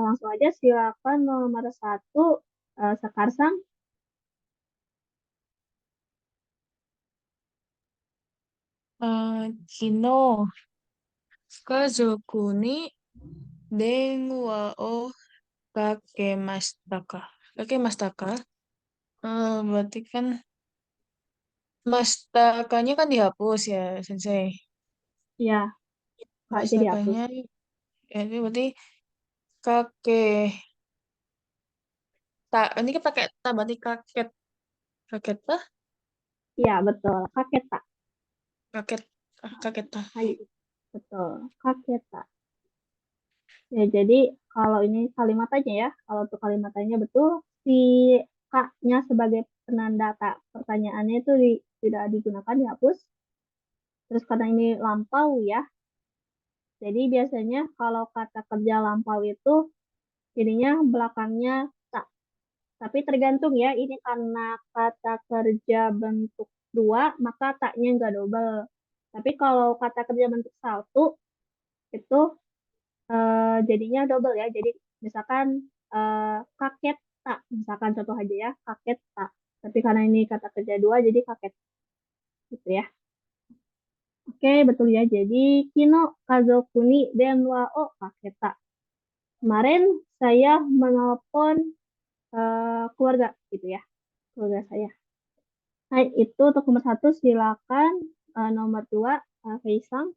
langsung aja silakan nomor 1 Sekarsang. 昨日、家族に電話をかけましたか berarti kan mastakanya kan dihapus ya, Sensei. Ya, Kak, jadi hapus. Mastakanya, ya, itu berarti kakek. Ini kan pakai ta, berarti kaket. Kaket ta? Iya, betul. Kaketa. Kaket ta. Hai, betul. Kaketa. Ya, jadi kalau ini kalimat aja ya. Kalau untuk kalimatnya betul, si K-nya sebagai penanda pertanyaannya itu tidak digunakan, dihapus. Terus karena ini lampau ya. Jadi biasanya kalau kata kerja lampau itu jadinya belakangnya tak. Tapi tergantung ya, ini karena kata kerja bentuk 2, maka taknya nggak double. Tapi kalau kata kerja bentuk 1, itu jadinya double ya. Jadi misalkan kaket tak, misalkan contoh aja ya, kaket tak. Tapi karena ini kata kerja 2, jadi kaket gitu ya. Oke, betul ya. Jadi kino kazoku ni denwa o kaketa. Kemarin saya menelpon keluarga gitu ya, keluarga saya. Nah, itu untuk nomor 1 silakan. Nomor 2 Faisal.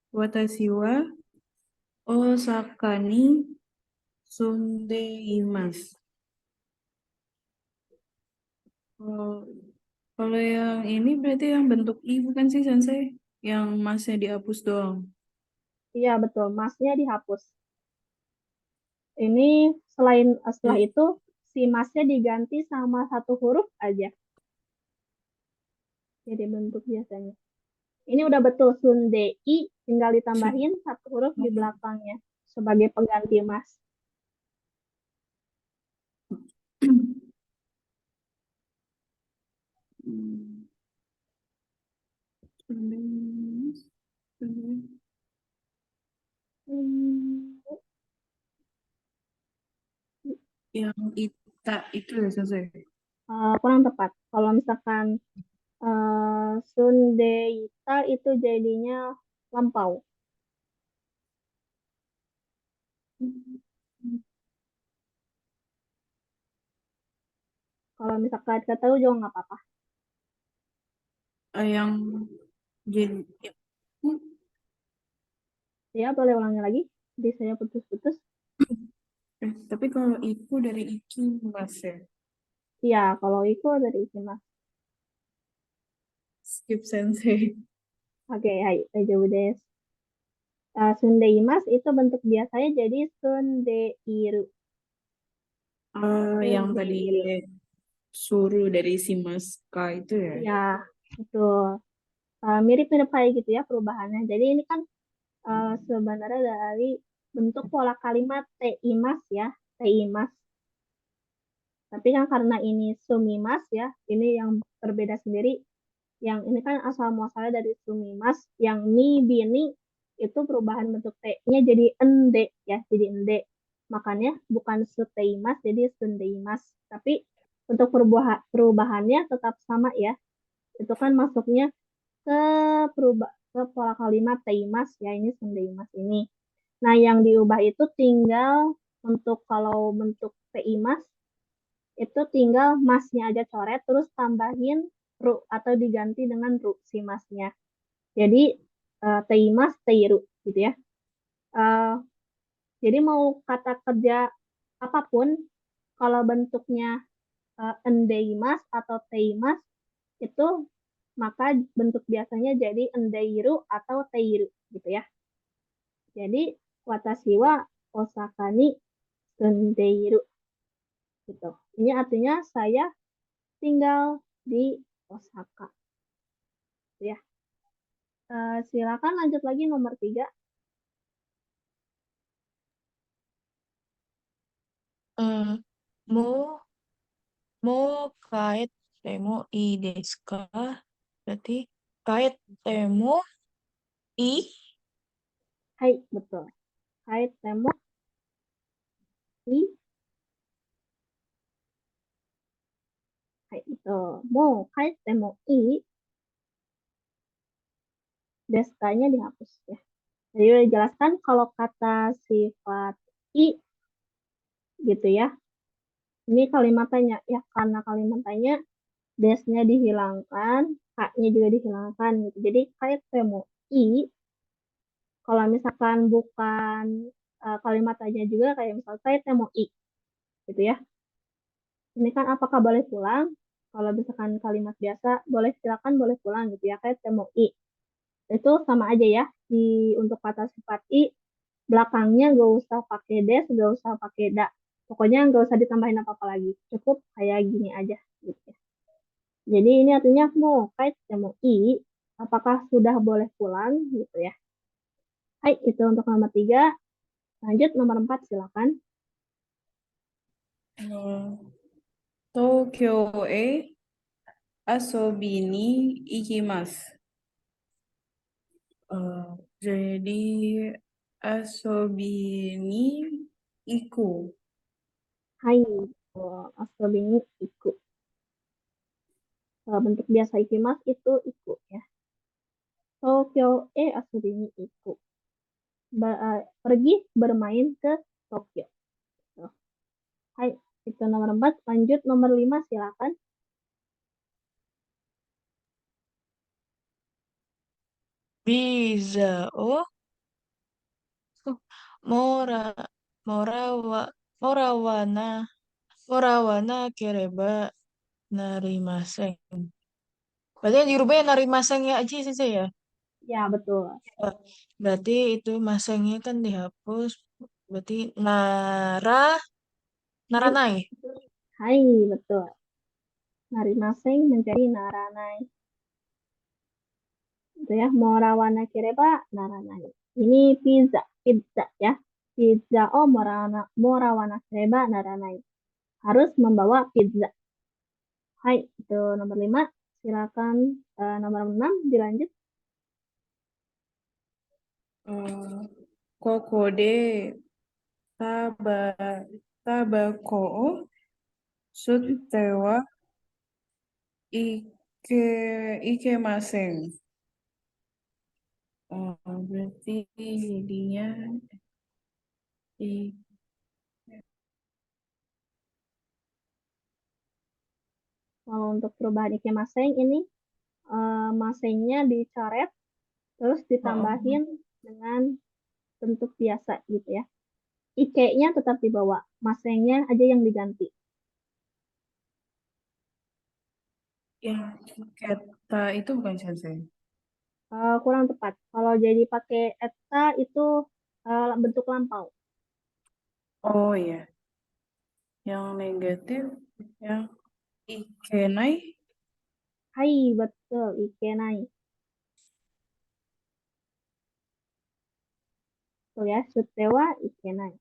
Watashi wa Osaka ni sundeimasu. Kalau yang ini berarti yang bentuk I bukan sih, Sensei? Yang masnya dihapus doang. Iya betul, masnya dihapus. Ini setelah Iya. itu si masnya diganti sama satu huruf aja. Jadi bentuk biasanya. Ini udah betul Sundei, tinggal ditambahin satu huruf di belakangnya sebagai pengganti mas. Hmm, Yang ita itu ya selesai. kurang tepat. Kalau misalkan Sundeita itu jadinya lampau. Kalau misalkan kata tahu juga nggak apa-apa. Yang jadi Ya, boleh ulangi lagi. Jadi saya putus-putus. tapi kalau itu dari iki mas ya. Iya, kalau itu dari Ikimas. Skip sensei. Oke, hai, daijoubu desu. Sundeimas itu bentuk biasanya jadi sundeiru. Yang tadi Sundeiru. suruh dari si Mas K itu ya. Iya, betul. Mirip-mirip kayak gitu ya perubahannya. Jadi ini kan sebenarnya dari bentuk pola kalimat teimas ya, teimas. Tapi kan karena ini sumimas ya, ini yang berbeda sendiri. Yang ini kan asal muasalnya dari sumimas, yang mi bini itu perubahan bentuk t-nya jadi ende ya, jadi ende. Makanya bukan suteimas jadi sundeimas. Tapi untuk perubahannya tetap sama ya. Itu kan masuknya ke ke pola kalimat teimas ya, ini sundeimas ini. Nah, yang diubah itu tinggal untuk kalau bentuk teimas itu tinggal masnya aja coret terus tambahin ru atau diganti dengan ru si masnya. Jadi teimas teiru gitu ya. Eh, jadi mau kata kerja apapun kalau bentuknya endeimas atau teimas itu maka bentuk biasanya jadi endeiru atau teiru gitu ya. Jadi watashi wa Osaka ni sundeiru gitu. Ini artinya saya tinggal di Osaka. Ya. Silakan lanjut lagi nomor 3. Eh, mo mo kait temo i desu ka? Berarti kait temo i Hai, betul. Hai, temo i. Hai, itu. Mo, hai, temo i. Deskanya dihapus ya. Jadi udah dijelaskan kalau kata sifat i gitu ya. Ini kalimat tanya ya, karena kalimat tanya desnya dihilangkan, K-nya juga dihilangkan gitu. Jadi kait temo i, kalau misalkan bukan kalimat tanya juga kayak misalnya kait temo i gitu ya. Ini kan apakah boleh pulang? Kalau misalkan kalimat biasa, boleh silakan, boleh pulang gitu ya, kayak temo i. Itu sama aja ya, untuk kata sifat i, belakangnya gak usah pakai des, gak usah pakai da. Pokoknya gak usah ditambahin apa-apa lagi. Cukup kayak gini aja gitu ya. Jadi ini artinya mau kait temo i, apakah sudah boleh pulang gitu ya. Hai, itu untuk nomor 3. Lanjut nomor 4 silakan. Tokyo e asobi ni ikimasu. Jadi asobi ni iku. Hai, asobi ni iku. Bentuk biasa ikimas itu iku ya. Tokyo asobi ni iku. Pergi bermain ke Tokyo. Tuh. Hai, itu nomor 4. Lanjut nomor 5 silakan. biza o mora mora wa mora wana kereba narimasen. Berarti yang dirubah ya narimasen ya aja sih saya. Ya, betul. Berarti itu masengnya kan dihapus. Berarti naranai. Hai, betul. Narimaseng menjadi naranai. Itu ya, morawana kireba naranai. Ini pizza ya. Pizza morawana kireba naranai. Harus membawa pizza. Hai, itu nomor 5. Silakan nomor 6 dilanjut. Koko de tabako sutewa ikemasen. Berarti jadinya Kalau untuk perubahan ikemaseng ini masengnya dicoret terus ditambahin dengan bentuk biasa gitu ya. Ike-nya tetap dibawa, masengnya aja yang diganti. yang kata itu bukan sensei. Kurang tepat. Kalau jadi pakai eta itu bentuk lampau. Oh iya. Yang negatif yang ikenai. Hai, betul, ikenai. Tuh ya, sutewa ikenai.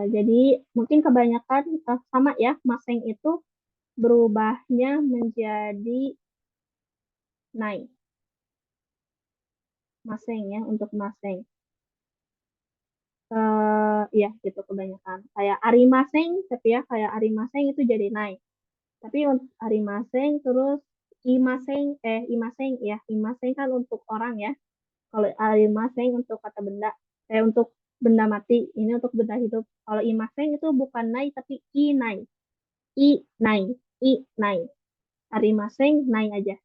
Jadi mungkin kebanyakan sama ya, maseng itu berubahnya menjadi nai. Maseng ya, untuk maseng. Ya gitu kebanyakan. Kayak arimaseng, tapi ya kayak arimaseng itu jadi nai. Tapi untuk arimaseng terus imaseng ya, imaseng kan untuk orang ya. Kalau arimaseng untuk kata benda, untuk benda mati, ini untuk benda hidup. Kalau imaseng itu bukan nai tapi inai. Inai, inai. Arimaseng nai aja.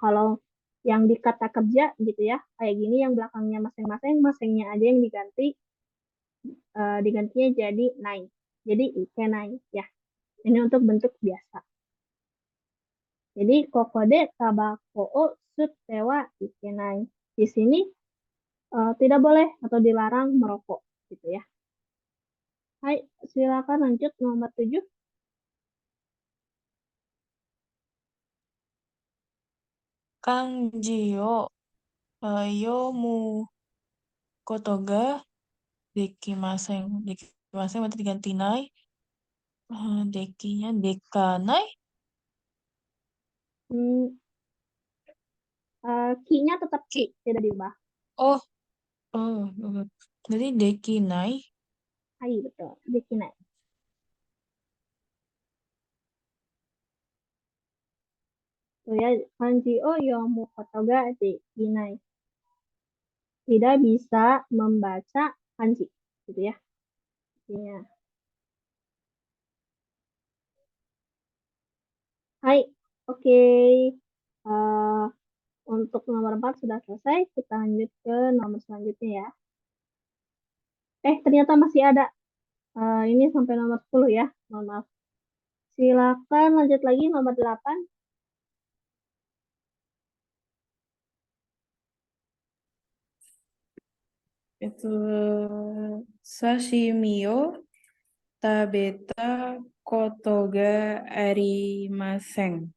Kalau yang di kata kerja gitu ya, kayak gini yang belakangnya masing-masing, masingnya aja yang digantinya jadi nai. Jadi ikenai ya. Ini untuk bentuk biasa. Jadi kokode tabako o sutewa ikenai. Di sini tidak boleh atau dilarang merokok gitu ya. Hai, silakan lanjut nomor 7. Kanji o yomu koto ga dekimasen. Dekimasen berarti diganti nai. Dekinya dekanai. Ki-nya tetap ki, tidak diubah. Oh, jadi dekinai. Hai, betul. Dekinai. Tuh ya, kanji o yomu koto ga dekinai. Tidak bisa membaca kanji, gitu ya. Artinya. Hai, oke. Untuk nomor 4 sudah selesai, kita lanjut ke nomor selanjutnya ya. Ternyata masih ada. Ini sampai nomor 10 ya, mohon maaf. Silakan lanjut lagi nomor 8. Itu sashimi o tabeta koto ga arimasen.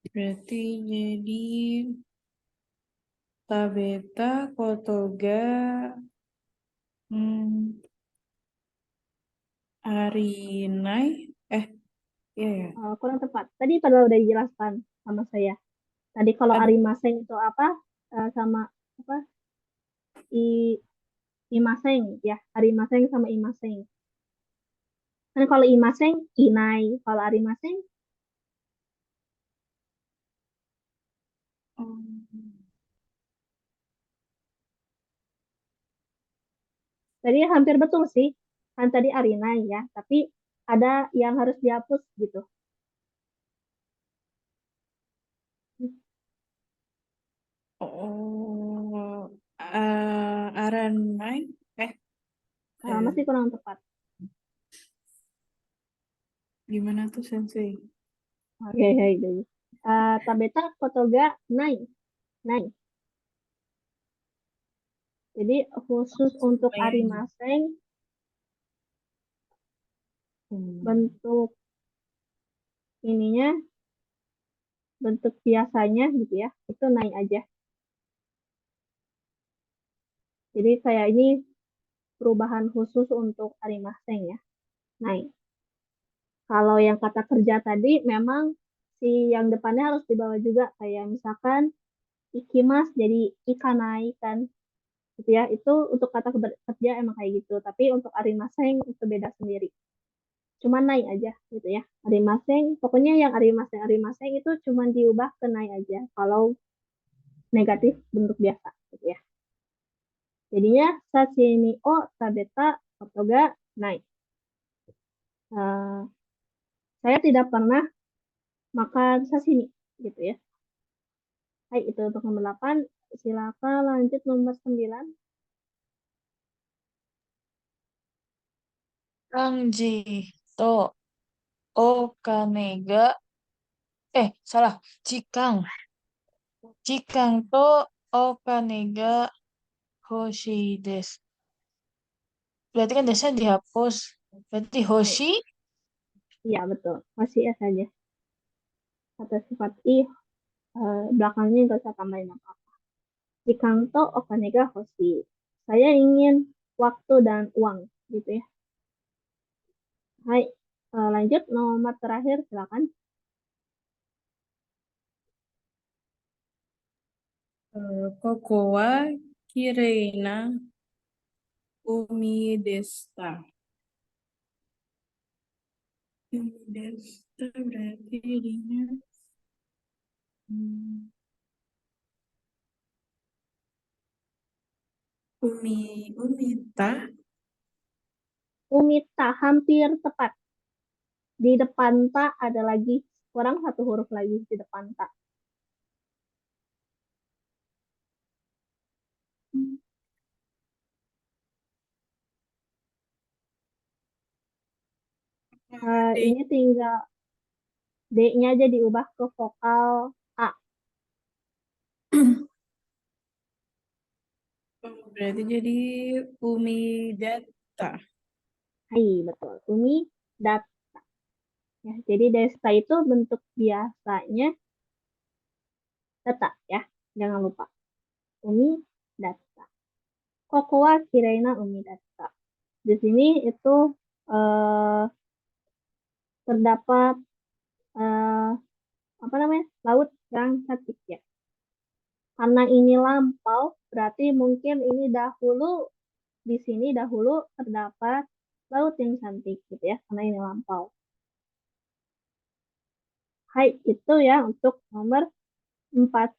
Berarti jadi tabeta koto ga arinai. Iya ya. Kurang tepat. Tadi pada udah dijelaskan sama saya. Tadi kalau arimaseng itu apa? Sama apa? Imaseng ya. Arimaseng sama imaseng. Kan kalau imaseng inai, kalau arimaseng tadi hampir betul sih. Kan tadi arinai ya, tapi ada yang harus dihapus gitu. Aranai. Masih kurang tepat. Gimana tuh sensei? Oke, tabeta kotoga nai. Nai. Jadi khusus untuk Supaya arimaseng bentuk ininya, bentuk biasanya gitu ya, itu naik aja. Jadi kayak ini perubahan khusus untuk arimaseng ya, naik. Kalau yang kata kerja tadi memang si yang depannya harus dibawa juga, kayak misalkan ikimas jadi ikanai kan gitu ya, itu untuk kata kerja emang kayak gitu, tapi untuk arimaseng itu beda sendiri, cuman naik aja gitu ya. Arimaseng pokoknya yang arimaseng itu cuman diubah ke naik aja kalau negatif bentuk biasa gitu ya. Jadinya sashimi o tabeta atau ga naik. Saya tidak pernah makan sashimi gitu ya. Hai, itu untuk nomor 8. Silakan lanjut nomor 9. Kanji to okane ga salah. Jikang. Jikang to okane ga hoshii desu. Berarti kan desanya dihapus. Berarti Hai, hoshi iya betul. Masih ya saja. Kata sifat i belakangnya nggak usah tambahin apa-apa. Jikang to okane ga hoshi. Saya ingin waktu dan uang gitu ya. Hai, lanjut nomor terakhir silakan. Koko wa kirei na umi desta. Umi desta berarti jadinya umita. Umita hampir tepat. Di depan ta ada lagi kurang satu huruf lagi di depan ta. Ini tinggal D-nya aja diubah ke vokal A. Berarti jadi umidata. Hai, betul. Umi data. Ya, jadi desta itu bentuk biasanya data ya. Jangan lupa. Umi data. Kokowa kiraina umi data. Di sini itu eh, terdapat eh, apa namanya? Laut yang cantik ya. Karena ini lampau, berarti mungkin ini di sini dahulu terdapat laut yang cantik gitu ya, karena ini lampau. Hai, itu ya untuk nomor 4.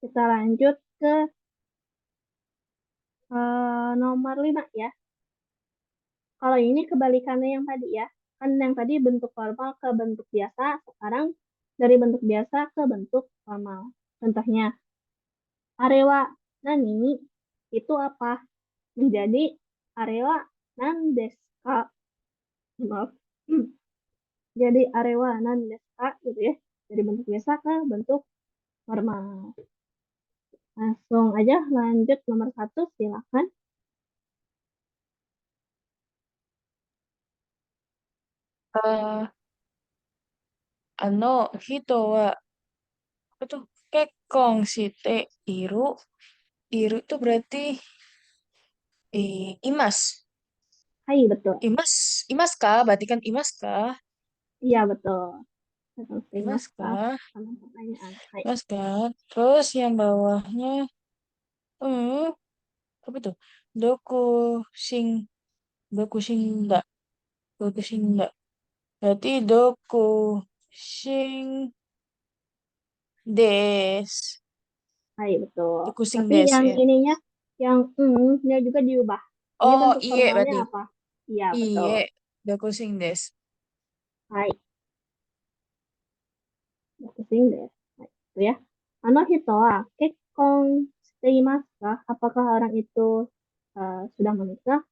Kita lanjut ke nomor 5 ya. Kalau ini kebalikannya yang tadi ya. Kan yang tadi bentuk formal ke bentuk biasa, sekarang dari bentuk biasa ke bentuk formal. Contohnya, arewa nani itu apa? Menjadi arewa nan desu ka. Maaf. Jadi arewa nan desu ka gitu ya. Dari bentuk biasa ke bentuk formal. Langsung aja lanjut nomor 1, silakan. eh hito wa apa tuh? Kekong shite iru. Iru itu berarti imas. Hai, betul. Imas kah? Berarti kan imas kah? Iya, betul. Terima Imas kasih kah? sama pertanyaan. Hai. Imas kah? Terus yang bawahnya hmm apa tuh? Doku sing doku shinda. Doku shinda. Berarti doku sing des. Hai, betul. Doku sing Tapi des yang ya. ininya, yang nya juga diubah. Ini Oh, bentuk iye formalnya berarti. apa? Iya, betul. Iye, doku sing des. Hai, pusing deh. Hai, itu ya. Ano hitoa, kekkon shiteimasu ka? Apakah orang itu sudah menikah?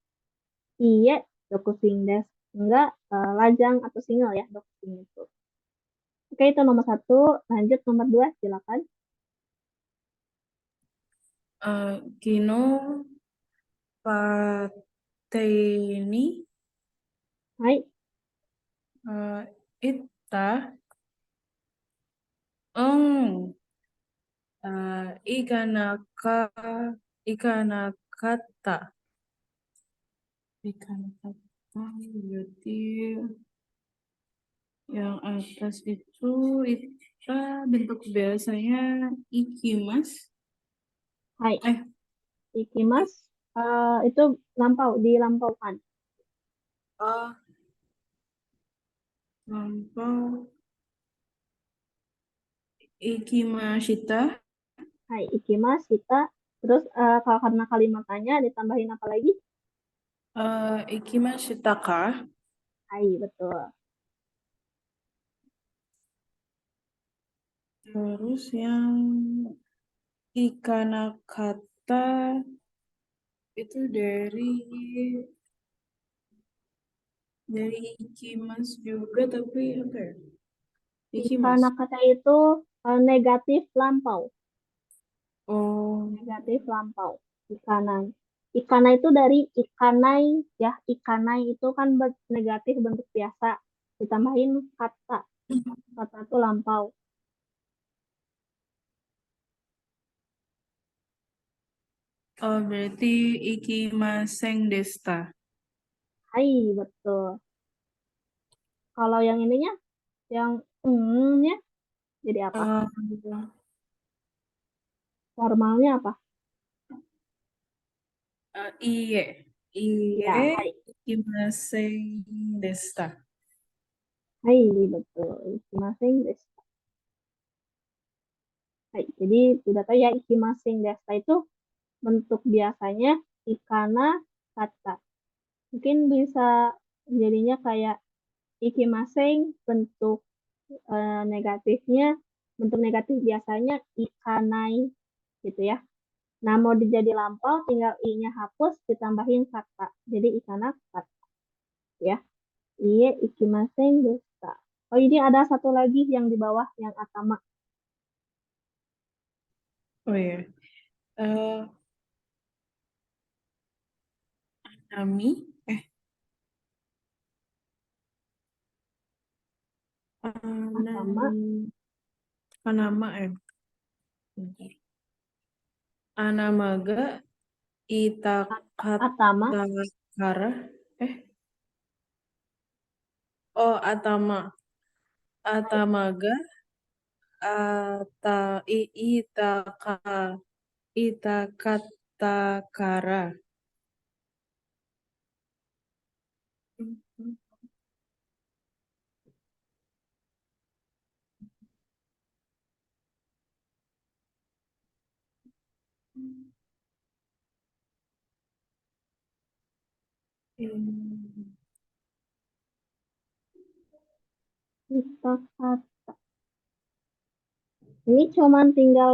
Iye, dokusing desu. Enggak, lajang atau single ya, dokusing itu. Oke, itu nomor 1. Lanjut nomor 2, silakan. Kino pateini はい。 itta eng ikanaka ikanakata ikanakata berarti yang atas itu ita bentuk biasanya ikimas はい。 eh Ikimasu. Itu dilampaukan. lampau ikimashita はい。Ikimasu kita. Terus kalau karena kalimatannya ditambahin apa lagi? ikimashitaka はい。Betul. terus yang ikanakata itu dari ikimas juga tapi apa ya? Ikimas. Ikanakata itu negatif lampau. Oh, Negatif lampau. Ikanan. Ikana itu dari ikanai ya. Ikanai itu kan negatif bentuk biasa. Ditambahin kata. Kata itu lampau. berarti ikimaseng desta. Hai, betul. Kalau yang ininya, yang nya jadi apa? Formalnya apa? Iye. Iye Ya, hai. ikimaseng desta. Hai, betul. Ikimasing desta. Hai, jadi sudah tahu ya ikimasing desta itu bentuk biasanya ikana kata. Mungkin bisa jadinya kayak ikimasing bentuk negatifnya, bentuk negatif biasanya ikanai gitu ya. Nah, mau dijadi lampau tinggal i-nya hapus ditambahin kata. Jadi ikana kata ya. Iye ikimasing desta. Oh, ini ada satu lagi yang di bawah yang atama. Oh ya. Nami. Atama. Anama bentar. Anamaga Atama. itakara atama atamaga itakatakara Kita kata. Ini cuman tinggal,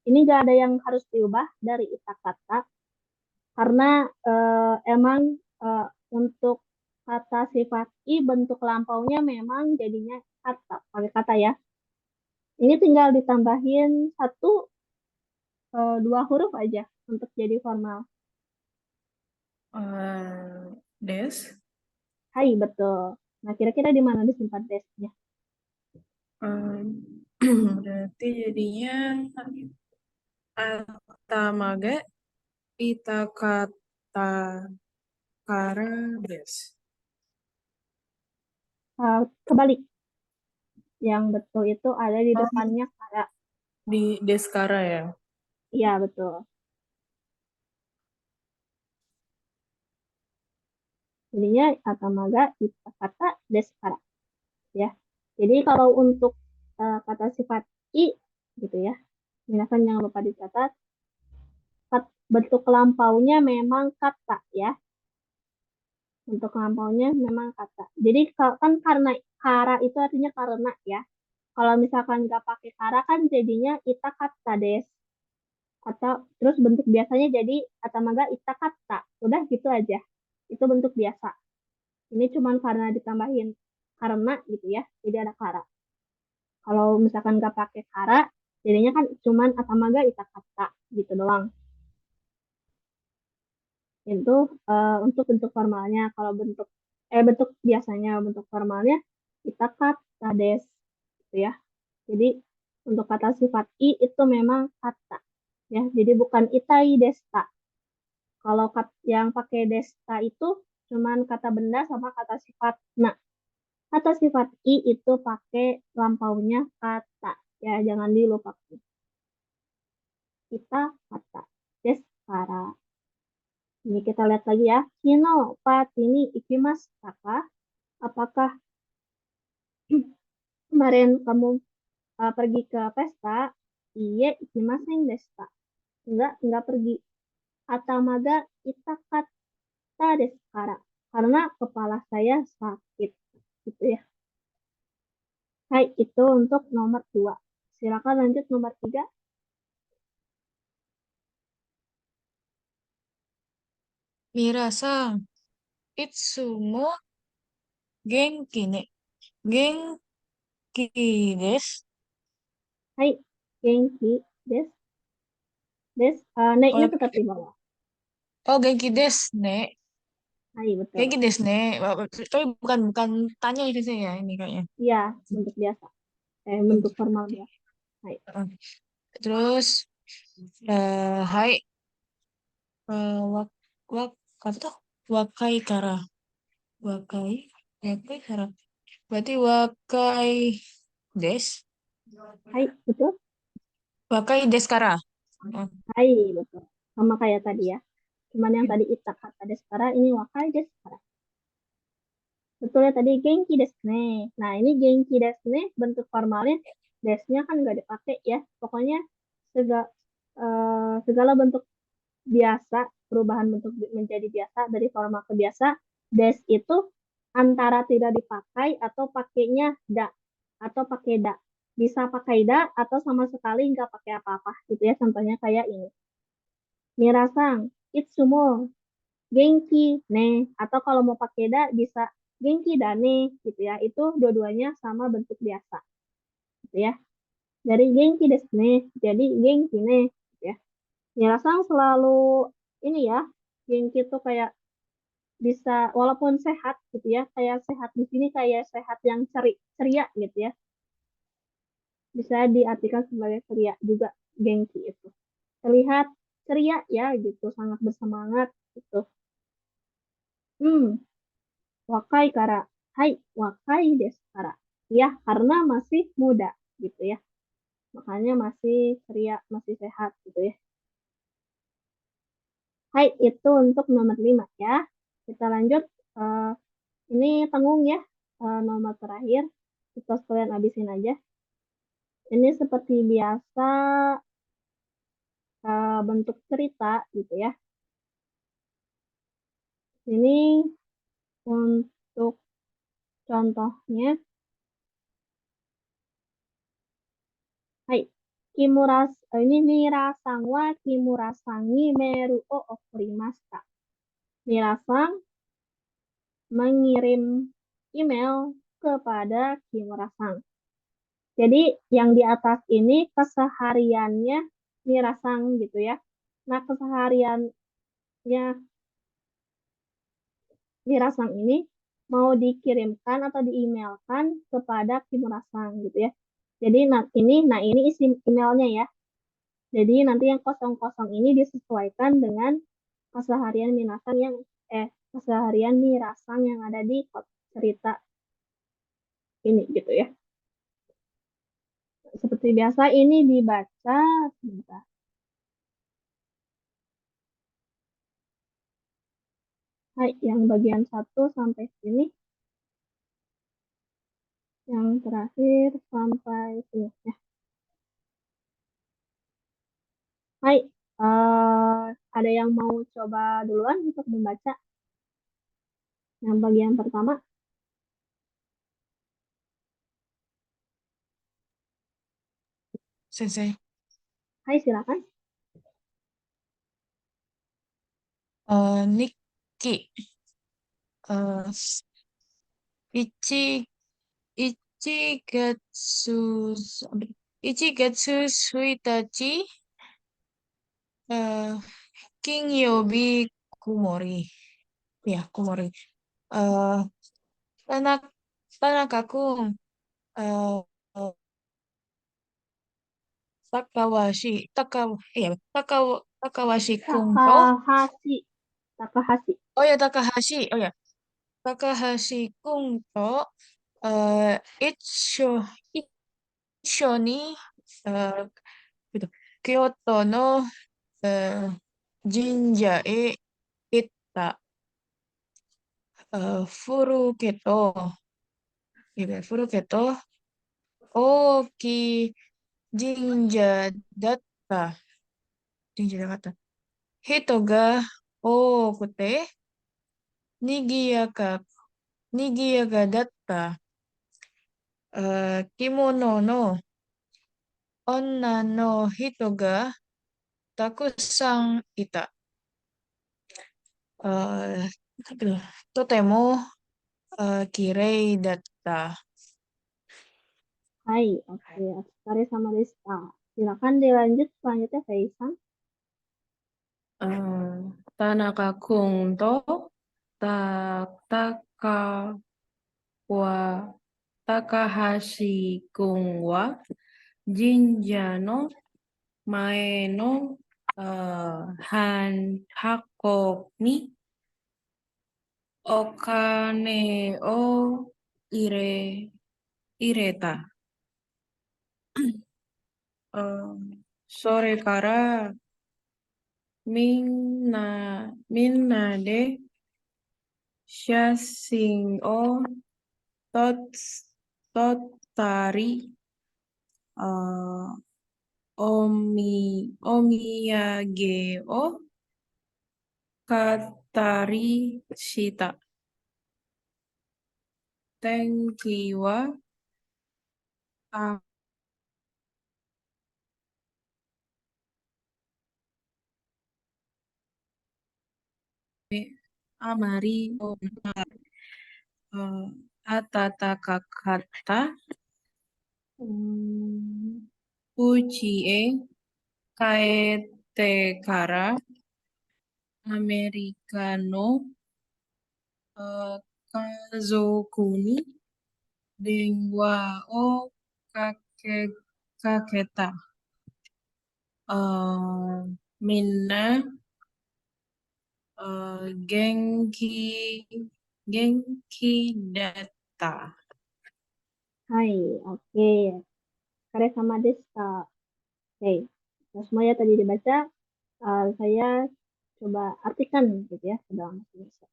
ini gak ada yang harus diubah dari ita kata. Karena emang untuk kata sifat i bentuk lampaunya memang jadinya kata, pakai kata ya. Ini tinggal ditambahin dua huruf aja untuk jadi formal. des. Hai, betul. Nah, kira-kira di mana disimpan desnya? Berarti jadinya atamaga itakatakara des. Kebalik. Yang betul itu ada di depannya kara. Di deskara ya. Iya, betul. Jadinya atamaga kata deskara. Ya. Jadi kalau untuk kata sifat i gitu ya. Minasan jangan lupa dicatat. Bentuk lampaunya memang kata ya. Bentuk lampaunya memang kata. Jadi kan karena kara itu artinya karena ya. Kalau misalkan nggak pakai kara kan jadinya ita kata des. Atau terus bentuk biasanya jadi atamaga ita kata. Udah gitu aja. Itu bentuk biasa. Ini cuman karena ditambahin karena gitu ya. Jadi ada kara. Kalau misalkan nggak pakai kara, jadinya kan cuman atamaga ita kata gitu doang. Itu untuk bentuk formalnya. Kalau bentuk biasanya, bentuk formalnya kita kata des, gitu ya. Jadi untuk kata sifat i itu memang kata, ya. Jadi bukan itai desta. Kalau yang pakai desta itu cuman kata benda sama kata sifat. Nah, kata sifat i itu pakai lampaunya kata, ya. Jangan dilupakan. Kita kata deskara. Ini kita lihat lagi ya. Kino patini ikimasu taka? Apakah kemarin kamu pergi ke pesta? Iye ikimasen desta. Enggak pergi. Atamaga itakata deskara. Karena kepala saya sakit. Gitu ya. Hai, itu untuk nomor 2. Silakan lanjut nomor 3. Mira-san, itsumo genki ne. Genki desu. Hai, genki desu. Ne-nya Oh, tetap di bawah. oh genki desu ne. Hai, betul. Genki desu ne. Tapi bukan tanya itu saya ya ini kayaknya. Iya, bentuk biasa. Bentuk formal biasa. Hai. Terus, hai, wak, wak, apa tuh? Wakai kara. Wakai, wakai kara. Berarti wakai des. Hai, betul. Wakai des kara. Oh, Hai, betul. Sama kayak tadi ya. Cuman yang tadi ita kata deskara, ini wakai deskara. Betul ya tadi genki desu ne. Nah, ini genki desu ne bentuk formalnya desnya kan nggak dipakai ya. Pokoknya segala bentuk biasa, perubahan bentuk menjadi biasa dari formal ke biasa, des itu antara tidak dipakai atau pakainya da atau pakai da. Bisa pakai da atau sama sekali nggak pakai apa-apa gitu ya. Contohnya kayak ini. Mirasang, itsumo genki ne, atau kalau mau pakai da bisa genki da ne gitu ya. Itu dua-duanya sama bentuk biasa gitu ya. Dari genki desu ne jadi genki ne gitu ya. Mirasang selalu ini ya, genki itu kayak bisa walaupun sehat gitu ya, kayak sehat di sini kayak sehat yang ceria gitu ya. Bisa diartikan sebagai ceria juga genki itu. Terlihat ceria ya gitu, sangat bersemangat gitu. Hmm, wakai kara. Hai, wakai desu kara. Ya, karena masih muda gitu ya. Makanya masih ceria, masih sehat gitu ya. Hai, itu untuk nomor 5 ya. Kita lanjut. Eh, ini tanggung ya. Nomor terakhir. Kita sekalian habisin aja. Ini seperti biasa bentuk cerita gitu ya. Ini untuk contohnya. Hai, ini Mira-san wa Kimura-san ni meru o okurimashita. Mira-san mengirim email kepada Kimura-san. Jadi yang di atas ini kesehariannya Mira-san gitu ya. Nah, kesehariannya Mira-san ini mau dikirimkan atau diemailkan kepada Kimura-san gitu ya. Jadi ini isi emailnya ya. Jadi nanti yang kosong-kosong ini disesuaikan dengan keseharian keseharian Mira-san yang ada di cerita ini gitu ya. Seperti biasa ini dibaca sebentar. Hai, yang bagian 1 sampai sini. Yang terakhir sampai sini ya. Hai, ada yang mau coba duluan untuk membaca yang bagian pertama? Sensei. Hai, silakan. Nikki. Ichi, Ichigatsu, 1月1日、金曜日 kumori. Ya, kumori. Eh, tanak Tanaka-kun, eh, Takawashi-kun to, Takahashi. Takahashi. oh ya Takahashi, oh ya Takahashi-kun to, icho, icho ni, eh, gitu, Kyoto no, jinja e itta, furuketo, gitu ya, furuketo, oki jinja datta, jinja datta, hito ga okute, nigiyaka, nigiyaka datta, kimono no onna no hito ga takusan ita. だけどとても、綺麗だった。Hai, oke. Otsukare sama deshita. Silakan dilanjut selanjutnya, Faisan. Tanaka-kun to Taka wa Takahashi-kun wa jinja no mae no hako ni okane o ireta. それからみんなで写真を撮ったり、お土産を買ったりした。天気はあまり暖かかった。家へ帰ってからアメリカの家族に電話をかけた。みんな元気だった。Hai, oke. Otsukare sama deshita. Oke. Nah, semuanya tadi dibaca. Saya coba artikan gitu ya ke dalam bahasa Indonesia.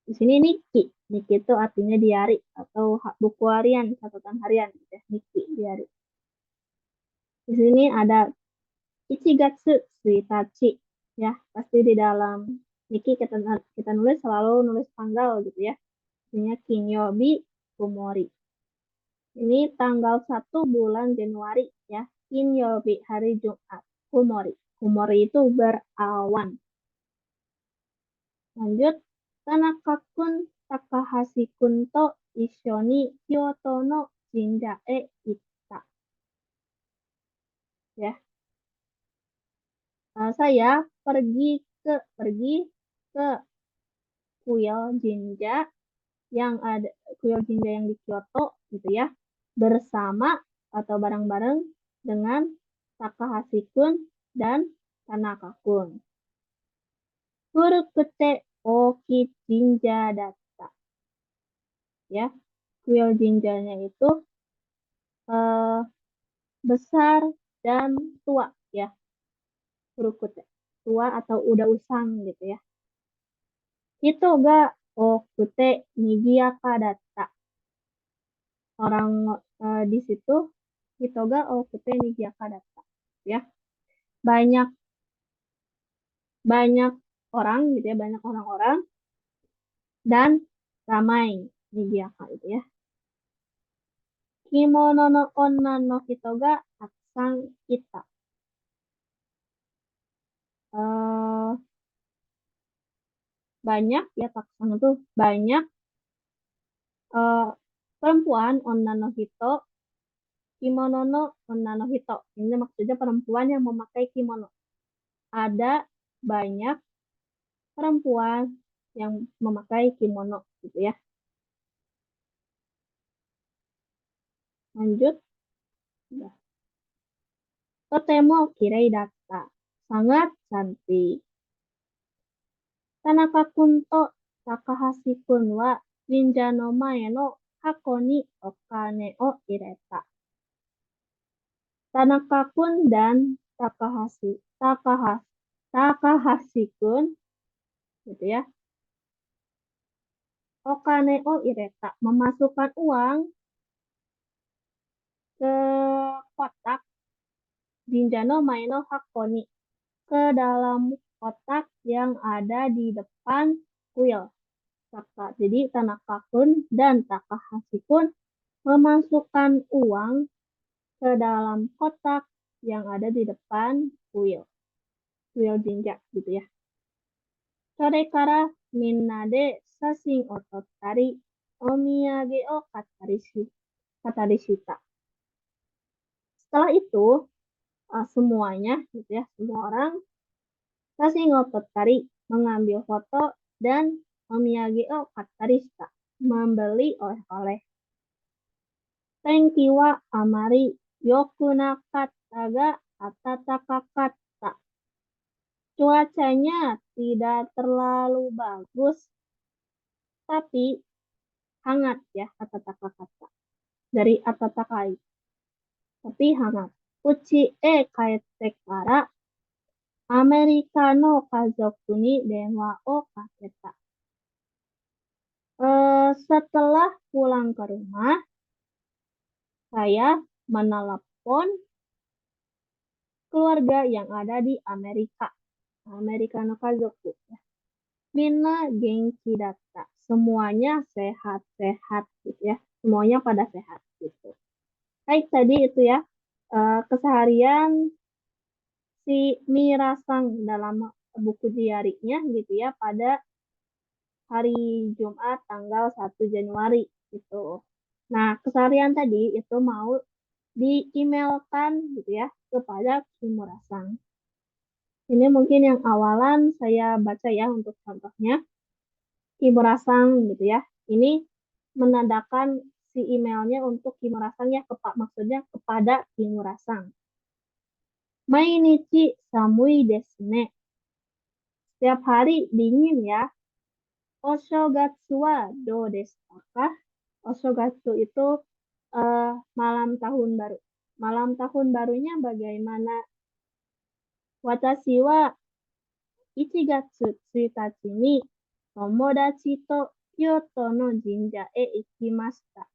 Di sini Niki. Niki itu artinya diari atau buku harian, catatan harian gitu ya. Niki, diari. Di sini ada Ichigatsu Suitachi ya, pasti di dalam Niki kita nulis selalu nulis tanggal gitu ya. Artinya Kinyobi Kumori. Ini tanggal 1 bulan Januari ya. Kinyobi hari Jumat. Kumori. Kumori itu berawan. Lanjut. Tanaka-kun Takahashi-kun to issho ni Kyoto no jinja e itta. Ya. Saya pergi ke kuil jinja yang di Kyoto gitu ya, bersama atau bareng-bareng dengan Takahashi-kun dan Tanaka-kun. Furukute oki jinja datta. Ya, kuil jinjanya itu besar dan tua ya. Furukute, tua atau udah usang gitu ya. Hito ga okute nigiyaka datta. Orang di situ hito ga okute nigiyaka datta ya. Banyak orang gitu ya, banyak orang-orang dan ramai nigiyaka itu ya. Kimono no onna no hito ga takusan ita. Banyak ya, takusan itu banyak perempuan onna no hito, kimono no onna no hito. Ini maksudnya perempuan yang memakai kimono. Ada banyak perempuan yang memakai kimono gitu ya. Lanjut. Udah. Totemo kirei datta. Sangat cantik. Tanaka-kun to Takahashi-kun wa jinja no mae no hako ni okane o ireta. Tanaka-kun dan Takahashi-kun gitu ya. Okane o ireta memasukkan uang ke kotak jinja no mae no hako ni ke dalam kotak yang ada di depan kuil. Jadi Tanaka-kun dan Takahashi-kun memasukkan uang ke dalam kotak yang ada di depan kuil jinja gitu ya. Sore kara minna de sashin o tottari omiyage o katarishita. Setelah itu semuanya gitu ya, semua orang sashin o tottari mengambil foto dan omiyage o katarishita membeli oleh-oleh. Tenki wa amari yoku nakatta ga atatakatta. Cuacanya tidak terlalu bagus, tapi hangat ya, atatakatta. Dari atatakai, tapi hangat. Uchi e kaete kara Amerika no kazoku ni denwa o kaketa. Setelah pulang ke rumah, saya menelepon keluarga yang ada di Amerika. Amerika no kazoku. Minna genki datta. Semuanya sehat-sehat gitu ya. Semuanya pada sehat gitu. Baik, tadi itu ya keseharian si Mirasang dalam buku diarinya gitu ya pada hari Jumat tanggal 1 Januari gitu. Nah, keseharian tadi itu mau di-emailkan gitu ya kepada Kimura-san. Ini mungkin yang awalan saya baca ya untuk contohnya. Kimura-san gitu ya. Ini menandakan si emailnya untuk Kimura-san ya, maksudnya kepada Kimura-san. Mainichi samui desu ne. Setiap hari dingin ya. Oshogatsu wa dou desu ka? Oshogatsu itu malam tahun baru. Malam tahun barunya bagaimana? Watashi wa 1月1日に友達と京都の神社へ行きました.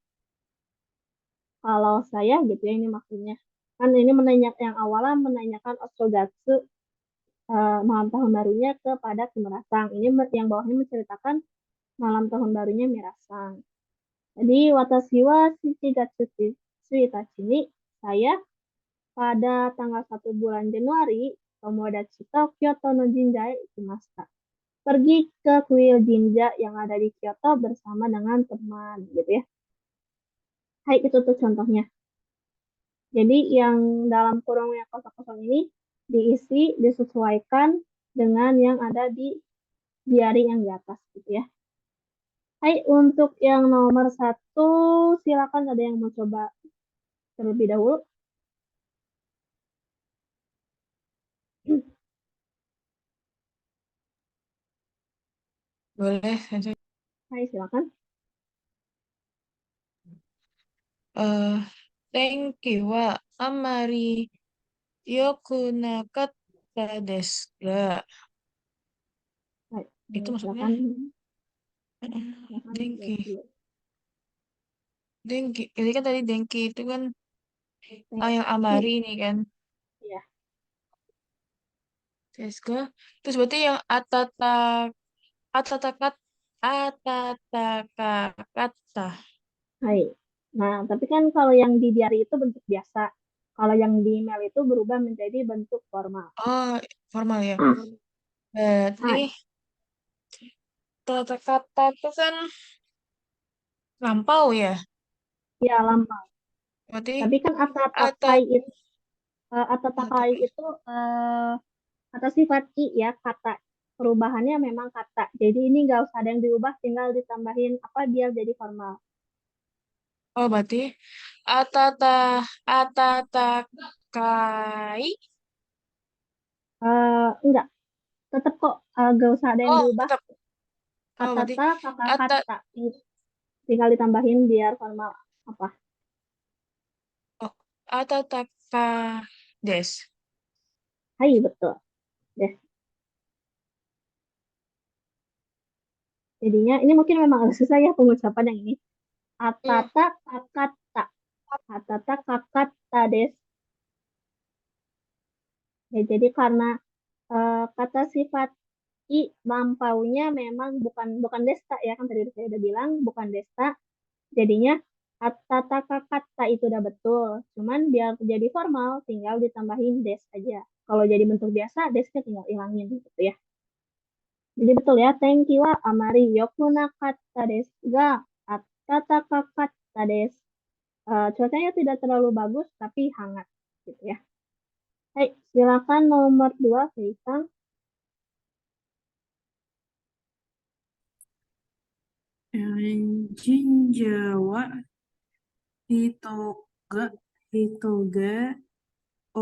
Kalau saya gitu ya, ini maksudnya. Kan ini yang awalan menanyakan Oshogatsu malam tahun barunya kepada Kimura-san. Ini yang bawahnya menceritakan malam tahun barunya Mirasang. Jadi watashi wa 1月1日に saya pada tanggal 1 bulan Januari tomodachi to Kyoto no jinja e ikimashita. Pergi ke kuil jinja yang ada di Kyoto bersama dengan teman gitu ya. Hai, itu tuh contohnya. Jadi yang dalam kurung yang kosong-kosong ini disesuaikan dengan yang ada di diary yang di atas gitu ya. Hai, untuk yang nomor 1 silakan, ada yang mau coba terlebih dahulu. Boleh aja. Hai, silakan. Tenki wa amari yoku nakatta desu ga. Hai, Itu maksudnya silakan Denki. jawab dulu. Denki. Jadi kan tadi Denki itu kan yang Tenki. amari ini kan. Iya. Desu ga. Terus berarti yang atatakakata. Hai. Nah, tapi kan kalau yang di diary itu bentuk biasa. Kalau yang di email itu berubah menjadi bentuk formal. Oh, formal ya. Hai. Berarti kata-kata itu kan lampau ya. Ya, lampau. Berarti Tapi kan atatakai itu kata sifat i ya, kata perubahannya memang kata. Jadi ini nggak usah ada yang diubah, tinggal ditambahin apa biar jadi formal. Oh, berarti atatakai. Enggak, tetap kok nggak usah ada yang Oh, diubah. tetap. Oh, berarti Atata, kakak ata kata. Tinggal ditambahin biar formal apa. oh, atataka des. Hai, betul. Deh. Jadinya ini mungkin memang agak susah ya pengucapan yang ini. Iya. Atata kakata. Atata kakata des. Ya, jadi karena kata sifat i lampaunya memang bukan bukan desta ya kan tadi saya udah bilang bukan desta. Jadinya atata kakata itu udah betul. Cuman biar jadi formal tinggal ditambahin des aja. Kalau jadi bentuk biasa desnya tinggal hilangin gitu ya. Jadi betul ya, thank you wa amari yokunakatta desu ga attatakakatta desu. Cuacanya tidak terlalu bagus tapi hangat gitu ya. Hai, silakan nomor 2, Faisal. Jinja wa hitoga hitoga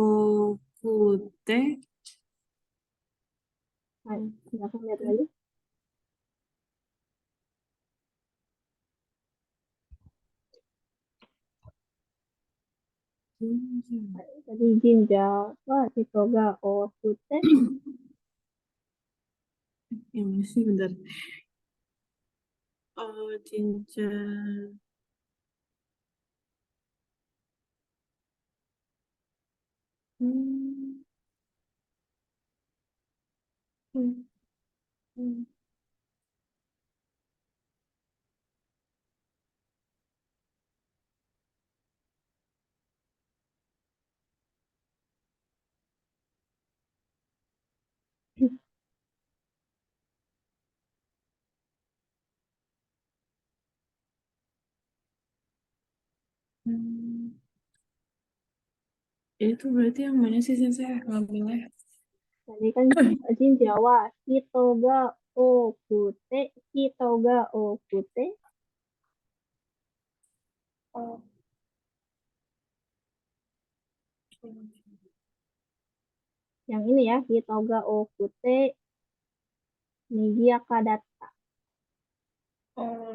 okute Hai, silakan lihat lagi. jinja. Hai, tadi jinja wa hitoga okute. Yang masih bentar. Oh, jinja. Hmm. Hmm. Hmm. Hmm. Itu berarti yang mana sih Sensei ngambilnya? Tadi kan jinja wa hitoga okute, hitoga okute. Oh. Yang ini ya, hitoga okute nigiaka datta. Oh,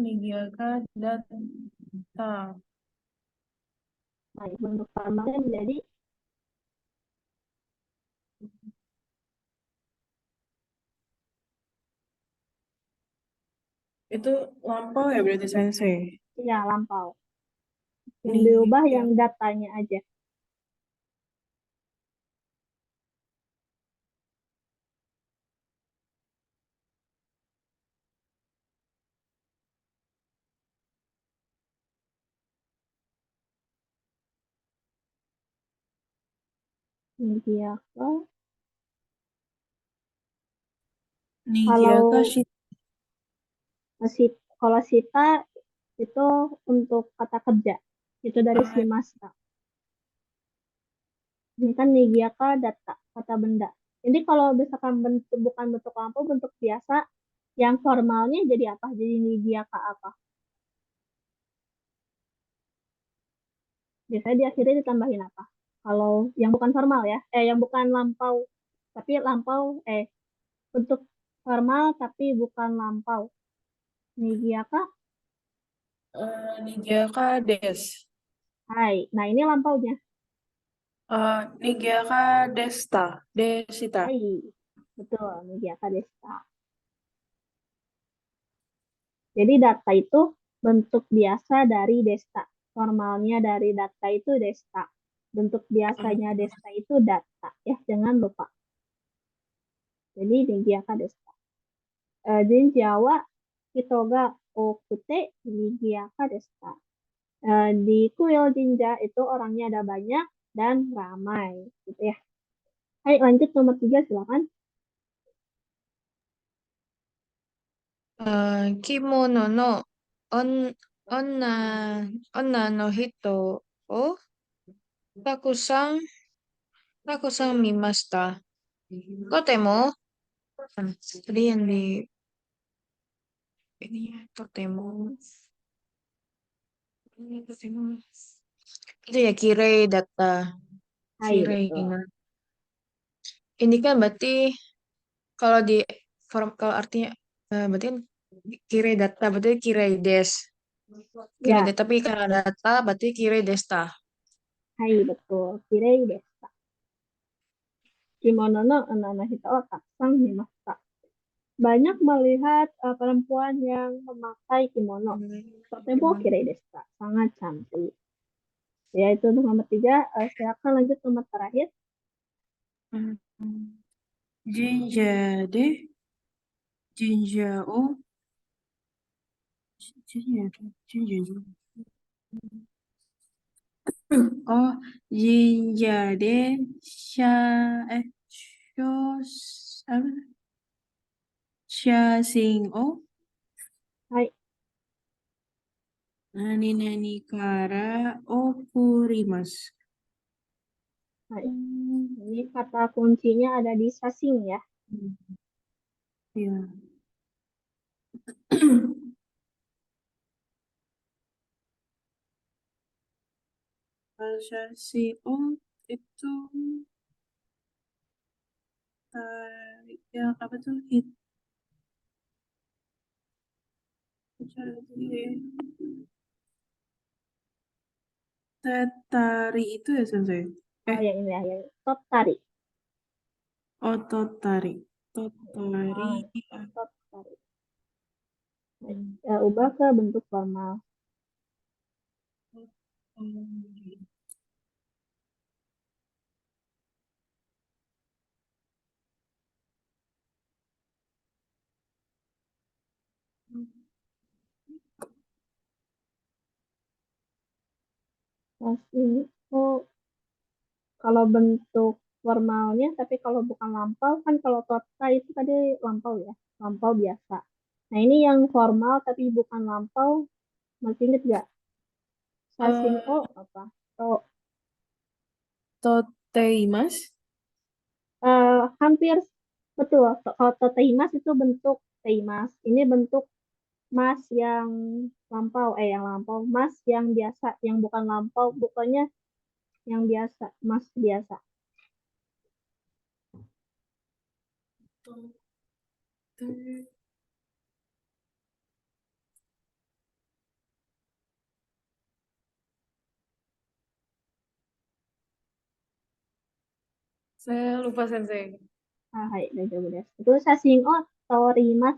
Nigiaka data. Nah, bentuk formalnya menjadi Itu lampau ya berarti Sensei? ya lampau. Yang diubah Nigiaka. yang datanya aja. Nigiaka. Kalau Nigiaka shita. kalau sita itu untuk kata kerja. Itu dari si masta. Ini kan nigiaka data, kata benda. Jadi kalau misalkan bentuk, bukan bentuk lampu, bentuk biasa, yang formalnya jadi apa? Jadi nigiaka apa? Biasanya di akhirnya ditambahin apa? Kalau yang bukan formal ya, yang bukan lampau, tapi lampau, bentuk formal tapi bukan lampau. Nigiaka, Nigiaka des. hai. Nah ini lampaunya. Nigiaka desta. Desita. Hai, betul, Nigiaka desta. Jadi data itu bentuk biasa dari desta. Formalnya dari data itu desta. Bentuk biasanya desta itu data. Ya, jangan lupa. Jadi Nigiaka desta. Jin Jawa Hitoga Okute Nigiaka desta. Di kuil Jinja itu orangnya ada banyak dan ramai. Gitu ya. Hai, lanjut nomor 3 silakan. Kimono no on, onna no hito o takusan, takusan mimashita. Totemo. Tadi yang di ini ya, totemo. Ini totemo. Itu ya kirei data. Hai, Kirei. betul. Nah, ini kan berarti kalau di form kalau artinya berarti kan kirei data berarti kirei des. Kirei Ya, data tapi karena data berarti kirei desta. hai, betul. Kirei desa. Kimono no anana hita o takusang mimashita. Banyak melihat perempuan yang memakai kimono. Totemo kirei desa. Sangat cantik. Ya, itu untuk nomor 3. Silakan lanjut nomor terakhir. Jinja de, jinja o, jinja de. Oh, jinja de, shos, apa? Shasing o, Hai, nani kara okurimasu. hai. Ini kata kuncinya ada di sasing ya. Ya. Shasing o itu yang apa tuh Tari itu ya Sensei? Oh, yang ini ya, yang totari. Totari. Totari. Totari. Ubah ke bentuk formal. Sasing o kalau bentuk formalnya, tapi kalau bukan lampau kan kalau tota itu tadi lampau ya, lampau biasa. Nah ini yang formal tapi bukan lampau, masih inget gak? Sasing o apa? To, Toteimas. hampir betul. Kalau toteimas itu bentuk teimas. Ini bentuk mas yang lampau, yang lampau, mas yang biasa, yang bukan lampau, bukannya yang biasa, mas biasa. Saya lupa Sensei. Hai, da丈夫です。itu sasing o torimas,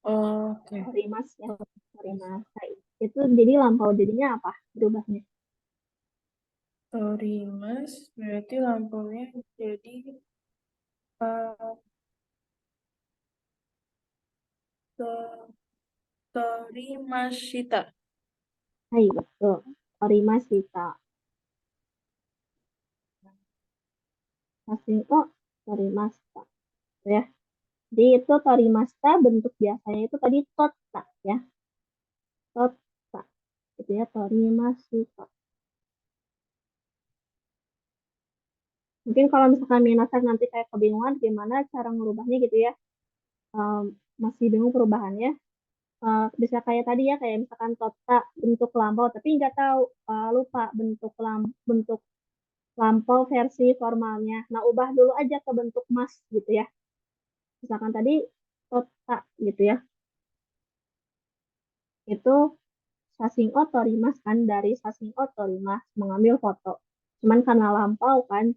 Oke. torimas ya, torimas. Hai. Itu jadi lampau jadinya apa berubahnya? Torimas berarti lampunya jadi Torimashita. Hai, betul. Torimas kita. Sasing o torimasta. Ya. Jadi itu torimasta bentuk biasanya itu tadi tota ya. Tota. Itu ya torimashita. Mungkin kalau misalkan minasan nanti kayak kebingungan gimana cara ngerubahnya gitu ya. Masih bingung perubahannya. Bisa kayak tadi ya, kayak misalkan tota bentuk lampau, tapi nggak tahu, lupa bentuk lampau versi formalnya. Nah, ubah dulu aja ke bentuk mas gitu ya. Misalkan tadi tota gitu ya. Itu sasing o torimas kan, dari sasing o torimas mengambil foto. Cuman karena lampau kan,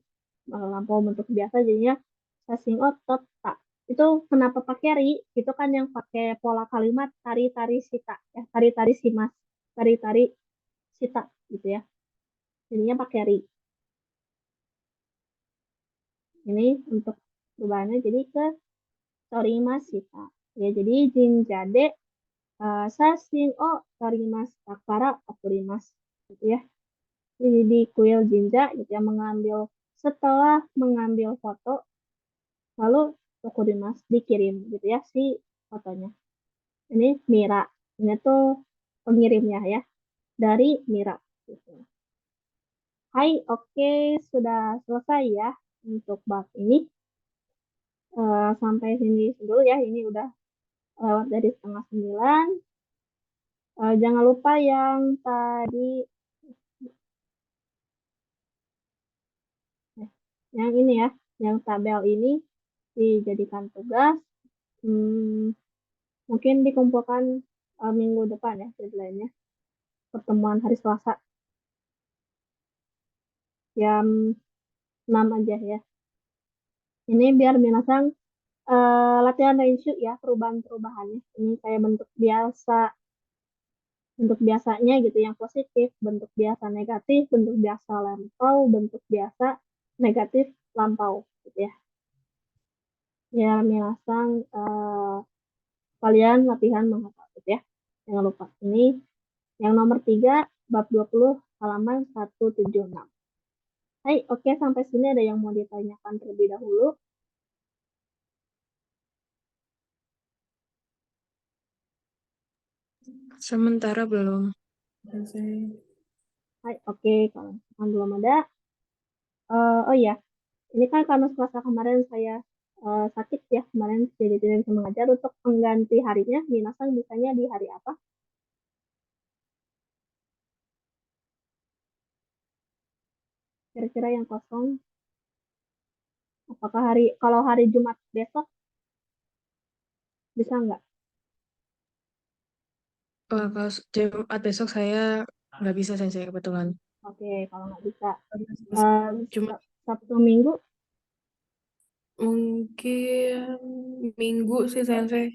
lampau bentuk biasa jadinya sasing o tota. Itu kenapa pakai ri? Itu kan yang pakai pola kalimat tari-tari sita ya, tari-tari simas, tari-tari sita gitu ya. Jadinya pakai ri. Ini untuk perubahannya jadi ke torimas sita. Ya, jadi jinjade sasing o torimas takara okurimas gitu ya. Jadi di kuil jinja gitu ya, setelah mengambil foto lalu okurimas dikirim gitu ya si fotonya. Ini Mira. Ini tuh pengirimnya ya, dari Mira gitu. Hai, oke, sudah selesai ya. untuk bab ini. Sampai sini dulu ya, ini udah lewat dari 8:30. Jangan lupa yang tadi, yang ini ya, yang tabel ini dijadikan tugas. Mungkin dikumpulkan minggu depan ya deadline-nya, pertemuan hari Selasa jam 6 aja ya. Ini biar minasang latihan renshu ya, perubahan-perubahannya. Ini kayak bentuk biasanya gitu yang positif, bentuk biasa negatif, bentuk biasa lampau, bentuk biasa negatif lampau gitu ya. Ya minasang kalian latihan menghafal gitu ya. Jangan lupa. Ini yang nomor 3 bab 20 halaman 176. Hai, oke, sampai sini ada yang mau ditanyakan terlebih dahulu? Sementara belum. Sensei. Hai, oke, kalau misalkan belum ada. Oh iya, ini kan karena Selasa kemarin saya sakit ya, kemarin jadi tidak bisa mengajar. Untuk pengganti harinya, minasang bisanya di hari apa? Kira-kira yang kosong. Apakah kalau hari Jumat besok bisa nggak? Kalau Jumat besok saya nggak bisa Sensei kebetulan. Oke, kalau nggak bisa. Cuma Sabtu Minggu, mungkin minggu sih Sensei.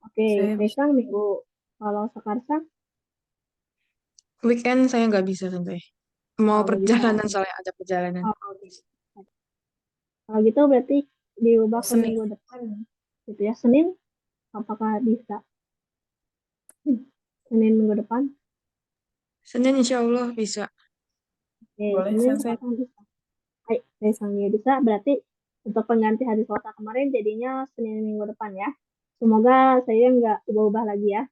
oke, Saya bisa. Kaisang Minggu. Kalau Sekarsang, Weekend saya nggak bisa Sensei. Mau nggak bisa. perjalanan soalnya ada perjalanan. Oh, oke. Kalau gitu berarti diubah ke Senin. minggu depan, gitu ya. Senin, apakah bisa? Senin minggu depan? Senin insya Allah bisa. Oke, Boleh Senin Sensei. Kaisang bisa. Hai, Kaisangnya bisa. Berarti untuk pengganti hari Selasa kemarin jadinya Senin minggu depan ya. Semoga saya nggak ubah-ubah lagi ya.